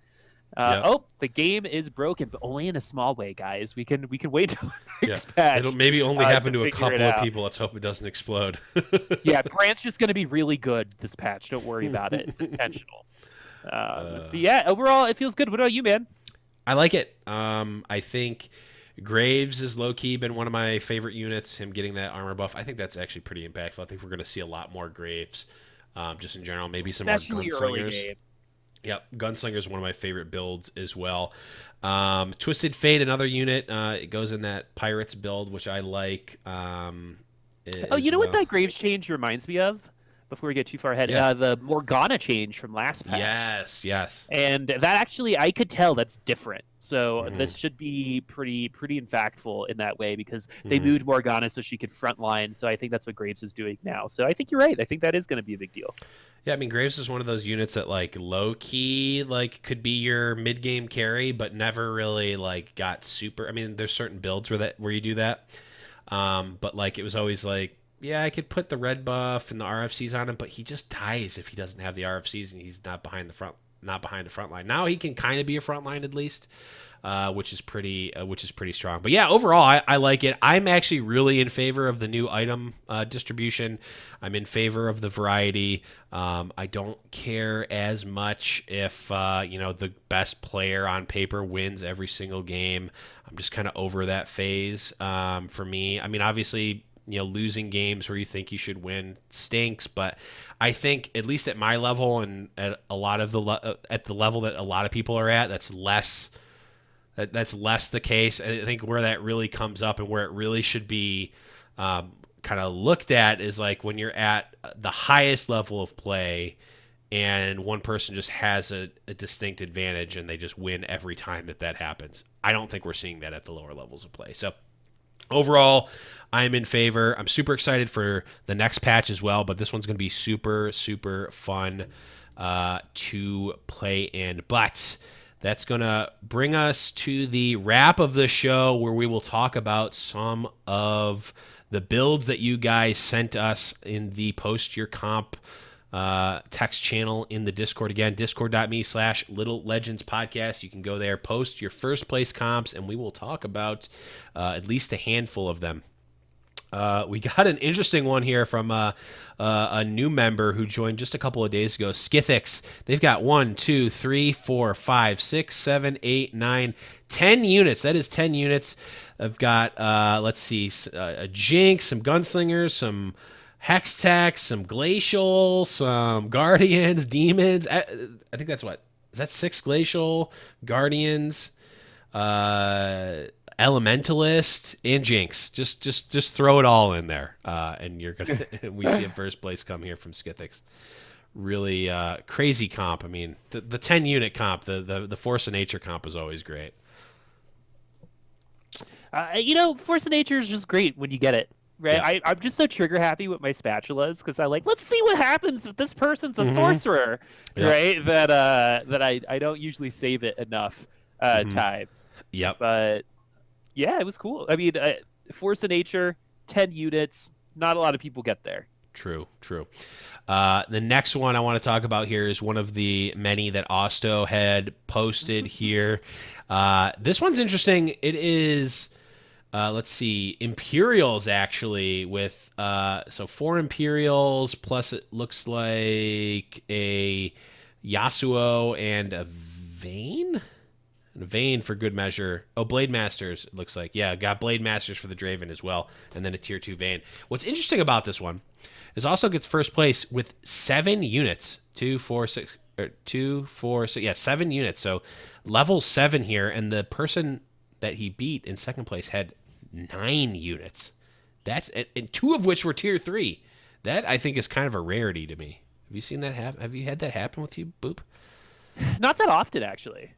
Oh, the game is broken, but only in a small way, guys. We can wait till the next patch. It'll maybe only happen to a couple of out. people. Let's hope it doesn't explode. Yeah, Brand's just going to be really good this patch. Don't worry about it. It's intentional. But yeah, overall, it feels good. What about you, man? I like it. I think Graves is low-key been one of my favorite units. Him getting that armor buff, I think that's actually pretty impactful. I think we're going to see a lot more Graves, just in general. Maybe especially some more early gunslingers. game. Yep, Gunslinger is one of my favorite builds as well. Twisted Fate, another unit. It goes in that Pirates build, which I like. You know what that Graves change reminds me of? Before we get too far ahead, the Morgana change from last patch. Yes. And that actually, I could tell that's different. So this should be pretty impactful in that way because they moved Morgana so she could frontline. So I think that's what Graves is doing now. So I think you're right. I think that is going to be a big deal. Yeah, I mean, Graves is one of those units that, like, low-key, like, could be your mid-game carry, but never really, like, got super... I mean, there's certain builds where you do that. But, like, it was always, like, yeah, I could put the red buff and the RFCs on him, but he just dies if he doesn't have the RFCs and he's not behind the front line. Now he can kind of be a front line at least, which is pretty strong. But yeah, overall, I like it. I'm actually really in favor of the new item distribution. I'm in favor of the variety. I don't care as much if the best player on paper wins every single game. I'm just kind of over that phase for me. I mean, obviously, losing games where you think you should win stinks, but I think at least at my level and at a lot of at the level that a lot of people are at, that's less the case. I think where that really comes up and where it really should be kind of looked at is like when you're at the highest level of play and one person just has a distinct advantage and they just win every time that happens. I don't think we're seeing that at the lower levels of play. So overall, I'm in favor. I'm super excited for the next patch as well, but this one's going to be super, super fun to play in. But that's going to bring us to the wrap of the show where we will talk about some of the builds that you guys sent us in the Post Your Comp text channel in the Discord. Again, discord.me/Little Legends Podcast. You can go there, post your first place comps, and we will talk about at least a handful of them. We got an interesting one here from a new member who joined just a couple of days ago, Skithix. They've got 1, 2, 3, 4, 5, 6, 7, 8, 9, 10 units. That is 10 units. I've got, let's see, a Jinx, some Gunslingers, some Hextech, some Glacial, some Guardians, Demons. I think that's what? Is that 6 Glacial, Guardians, Elementalist, and Jinx. Just throw it all in there, and you're gonna. We see a first place come here from Skithix. Really crazy comp. I mean, the 10 unit comp, the Force of Nature comp is always great. Force of Nature is just great when you get it. Right, Yeah. I'm just so trigger happy with my spatulas because I like, let's see what happens if this person's a sorcerer, Yep. right? That I don't usually save it enough times. Yep. But yeah, it was cool. I mean, Force of Nature, 10 units. Not a lot of people get there. True. The next one I want to talk about here is one of the many that Osto had posted here. This one's interesting. It is. Let's see, Imperials actually with so 4 Imperials plus it looks like a Yasuo and a Vayne? A Vayne for good measure. Oh, Blade Masters, it looks like. Yeah, got Blade Masters for the Draven as well, and then a tier 2 Vayne. What's interesting about this one is also gets first place with 7 units. 2, 4, 6, 7 units. So level 7 here, and the person that he beat in second place had 9 units. That's and 2 of which were tier 3. That I think is kind of a rarity to me. Have you seen that happen? Have you had that happen with you, Boop? Not that often, actually.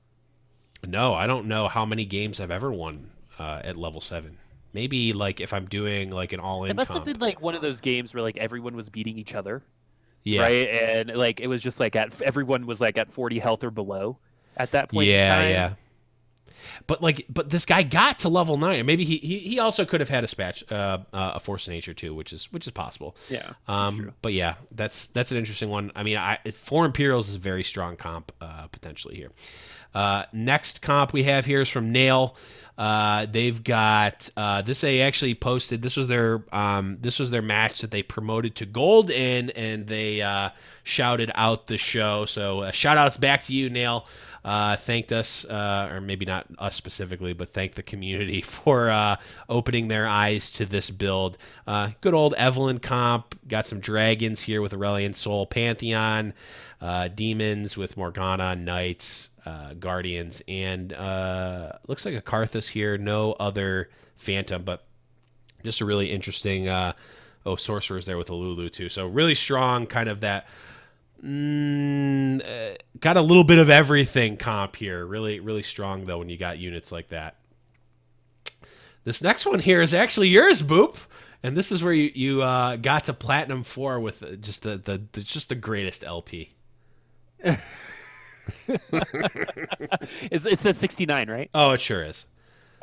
No, I don't know how many games I've ever won at level 7. Maybe like if I'm doing like an all-in. It must comp. have been like one of those games where like everyone was beating each other. Yeah. Right, and like it was just like everyone was like at 40 health or below at that point. Yeah. But this guy got to level 9. Maybe he also could have had a Force of Nature too, which is possible. Yeah. True. But yeah, that's an interesting one. I mean, 4 Imperials is a very strong comp potentially here. Next comp we have here is from Nail. They've got this. They actually posted. This was their match that they promoted to gold in, and they shouted out the show. So shout outs back to you, Nail. Thanked us, or maybe not us specifically, but thanked the community for opening their eyes to this build. Good old Evelyn comp. Got some dragons here with Aurelion Soul, Pantheon, demons with Morgana, knights, guardians, and looks like a Karthus here. No other phantom, but just a really interesting sorcerers there with a Lulu too. So really strong, kind of that got a little bit of everything comp here. Really, really strong though when you got units like that. This next one here is actually yours, Boop, and this is where you got to Platinum 4 with just the greatest LP. It says 69, right? Oh, it sure is.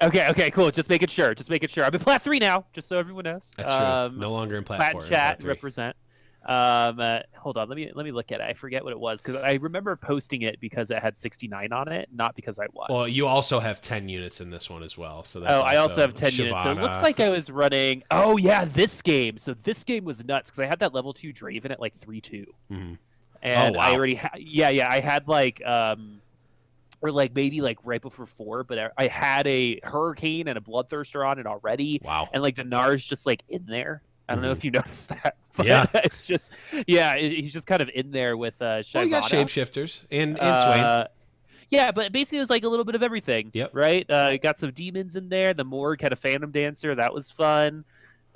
Okay, cool. Just making sure. I'm in Plat 3 now, just so everyone knows. That's true. No longer in Plat 4. Plat chat represent. Hold on, let me look at it. I forget what it was because I remember posting it because it had 69 on it, not because I won. Well, you also have 10 units in this one as well. So that's I also have 10 units. So it looks like I was running. Oh yeah, this game. So this game was nuts because I had that level 2 Draven at like 3-2. Mm-hmm. And oh, wow. I already I had like or like maybe like right before 4, but I had a Hurricane and a Bloodthirster on it already. Wow. And like the Nar's just like in there. I don't know if you noticed that. But yeah. It's just he's just kind of in there with Shyvana. Well, you got shapeshifters and Swain. Yeah, but basically it was like a little bit of everything. Yep. Right? Got some demons in there. The Morgue had a Phantom Dancer. That was fun.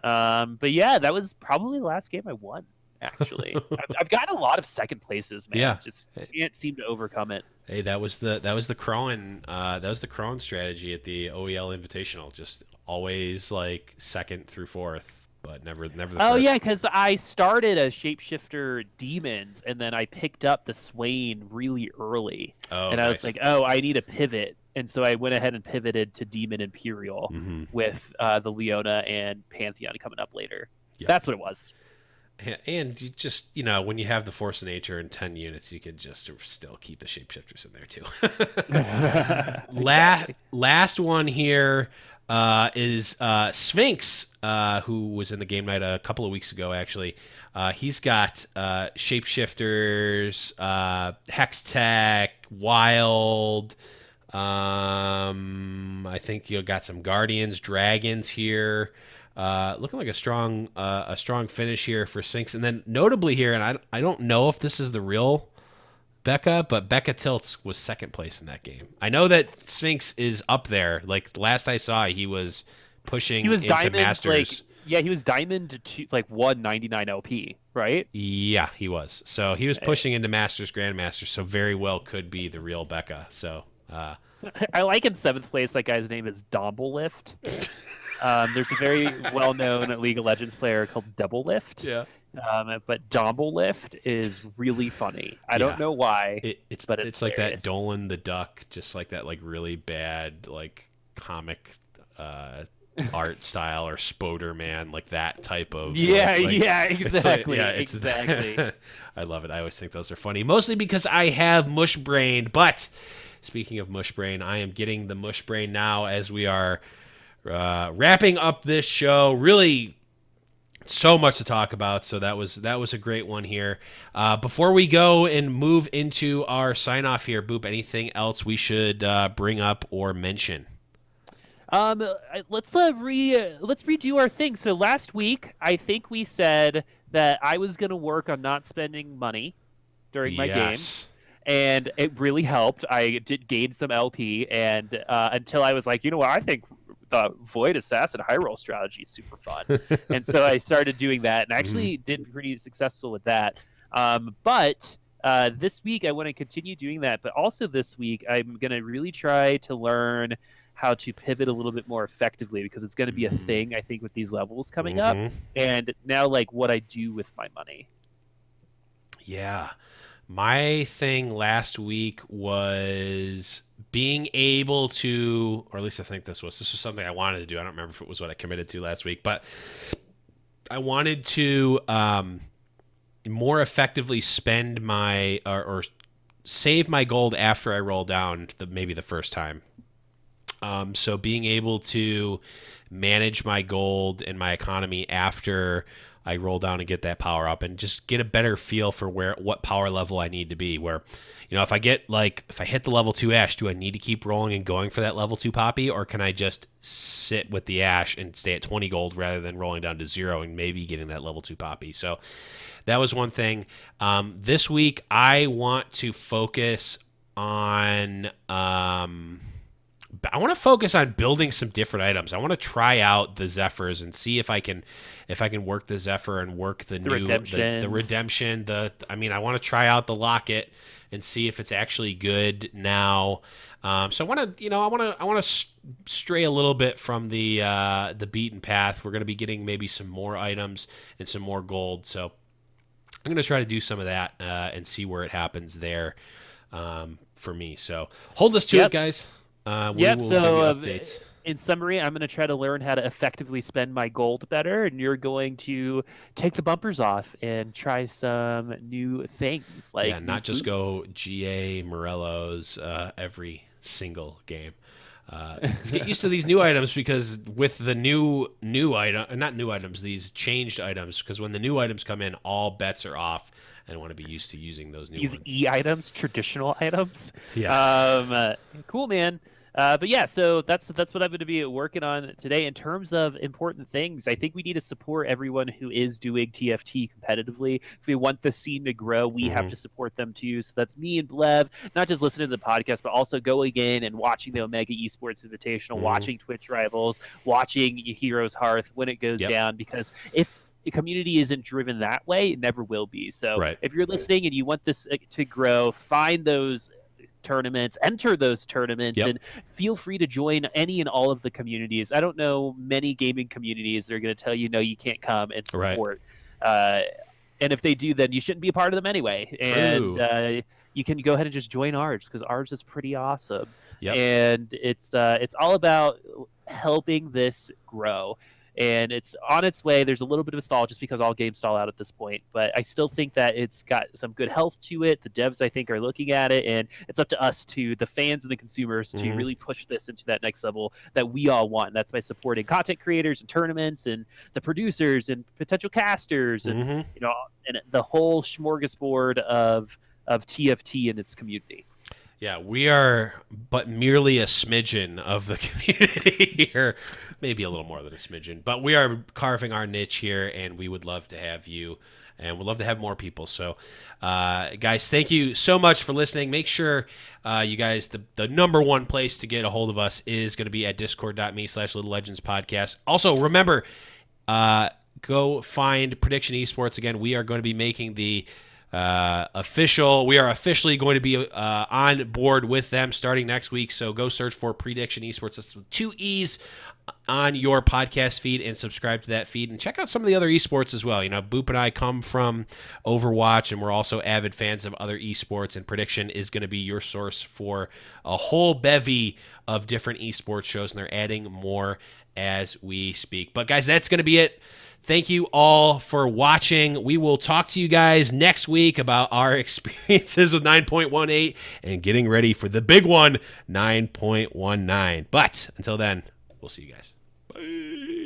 But yeah, that was probably the last game I won. Actually, I've gotten a lot of second places, man. Yeah. Just can't seem to overcome it. Hey, that was the Crowan strategy at the OEL Invitational. Just always like second through fourth, but never the Oh first. yeah, because I started as shapeshifter demons, and then I picked up the Swain really early, Oh, and I was nice. like, oh, I need a pivot, and so I went ahead and pivoted to Demon Imperial Mm-hmm. with the Leona and Pantheon coming up later. Yeah. That's what it was. And you just, when you have the Force of Nature in 10 units, you can just still keep the shapeshifters in there too. Exactly. Last one here is Sphinx, who was in the game night a couple of weeks ago, actually. He's got shapeshifters, Hex Tech, Wild. I think you got some Guardians, Dragons here. Looking like a strong finish here for Sphinx, and then notably here, and I don't know if this is the real Becca, but Becca Tilts was second place in that game. I know that Sphinx is up there. Like last I saw, he was pushing He was into diamond, Masters. he was diamond to like 199 LP, right? Yeah, he was. So he was pushing into Masters, Grandmasters. So very well could be the real Becca. So I like in seventh place that guy's name is Domblelift. There's a very well-known League of Legends player called Double Lift. yeah. But Domblelift is really funny. I don't know why, but it's like that hilarious. Dolan the Duck, just like that like really bad like comic art style, or Spoder Man, like that type of exactly. Exactly. I love it. I always think those are funny, mostly because I have mush brain. But speaking of mush brain, I am getting the mush brain now as we are wrapping up this show. Really, so much to talk about. So that was a great one here. Before we go and move into our sign off here, Boop, anything else we should bring up or mention? Let's redo our thing. So last week, I think we said that I was going to work on not spending money during my games, and it really helped. I did gain some LP, and until I was like, you know what, I think the Void Assassin high roll strategy is super fun, and so I started doing that, and actually did pretty successful with that. But this week I want to continue doing that, but also this week I'm going to really try to learn how to pivot a little bit more effectively, because it's going to be a thing, I think, with these levels coming up, and now like what I do with my money. Yeah. My thing last week was being able to, or at least I think this was something I wanted to do. I don't remember if it was what I committed to last week, but I wanted to more effectively spend my or save my gold after I roll down maybe the first time. So being able to manage my gold and my economy after I roll down and get that power up, and just get a better feel for what power level I need to be. Where, if I hit the level 2 Ash, do I need to keep rolling and going for that level 2 Poppy, or can I just sit with the Ash and stay at 20 gold rather than rolling down to 0 and maybe getting that level 2 Poppy? So that was one thing. This week I want to focus on building some different items. I want to try out the Zephyrs and see if I can work the Zephyr and work the redemption. I want to try out the locket and see if it's actually good now. So I want to stray a little bit from the beaten path. We're going to be getting maybe some more items and some more gold. So I'm going to try to do some of that and see where it happens there for me. So hold us to it, guys. So updates. In summary, I'm going to try to learn how to effectively spend my gold better, and you're going to take the bumpers off and try some new things, like not just go GA Morello's every single game. Let's get used to these new items, because with the these changed items, because when the new items come in, all bets are off. I want to be used to using those new ones. E items, traditional items. Yeah. Cool, man. But yeah, so that's what I'm going to be working on today. In terms of important things, I think we need to support everyone who is doing TFT competitively. If we want the scene to grow, we have to support them too. So that's me and Blev, not just listening to the podcast, but also going in and watching the Omega Esports Invitational, watching Twitch Rivals, watching Heroes Hearth when it goes down. Because if the community isn't driven that way, it never will be. So if you're listening and you want this to grow, find those tournaments, enter those tournaments, and feel free to join any and all of the communities. I don't know many gaming communities that are going to tell you no, you can't come and support. And if they do, then you shouldn't be a part of them anyway. And you can go ahead and just join ours, because ours is pretty awesome. And it's all about helping this grow. And it's on its way. There's a little bit of a stall just because all games stall out at this point. But I still think that it's got some good health to it. The devs, I think, are looking at it. And it's up to us, to the fans and the consumers, to really push this into that next level that we all want. And that's by supporting content creators and tournaments and the producers and potential casters and, you know, and the whole smorgasbord of TFT and its community. Yeah, we are but merely a smidgen of the community here. Maybe a little more than a smidgen. But we are carving our niche here, and we would love to have you, and we'd love to have more people. So, guys, thank you so much for listening. Make sure, you guys, the number one place to get a hold of us is going to be at discord.me/Little Legends Podcast. Also, remember, go find Prediction Esports. Again, we are going to be making the we are officially going to be on board with them starting next week. So go search for Prediction Esports. That's with 2 E's on your podcast feed, and subscribe to that feed, and check out some of the other esports as well. You know, Boop and I come from Overwatch, and we're also avid fans of other esports, and Prediction is going to be your source for a whole bevy of different esports shows, and they're adding more as we speak. But guys, that's going to be it. Thank you all for watching. We will talk to you guys next week about our experiences with 9.18 and getting ready for the big one, 9.19. But until then, we'll see you guys. Bye.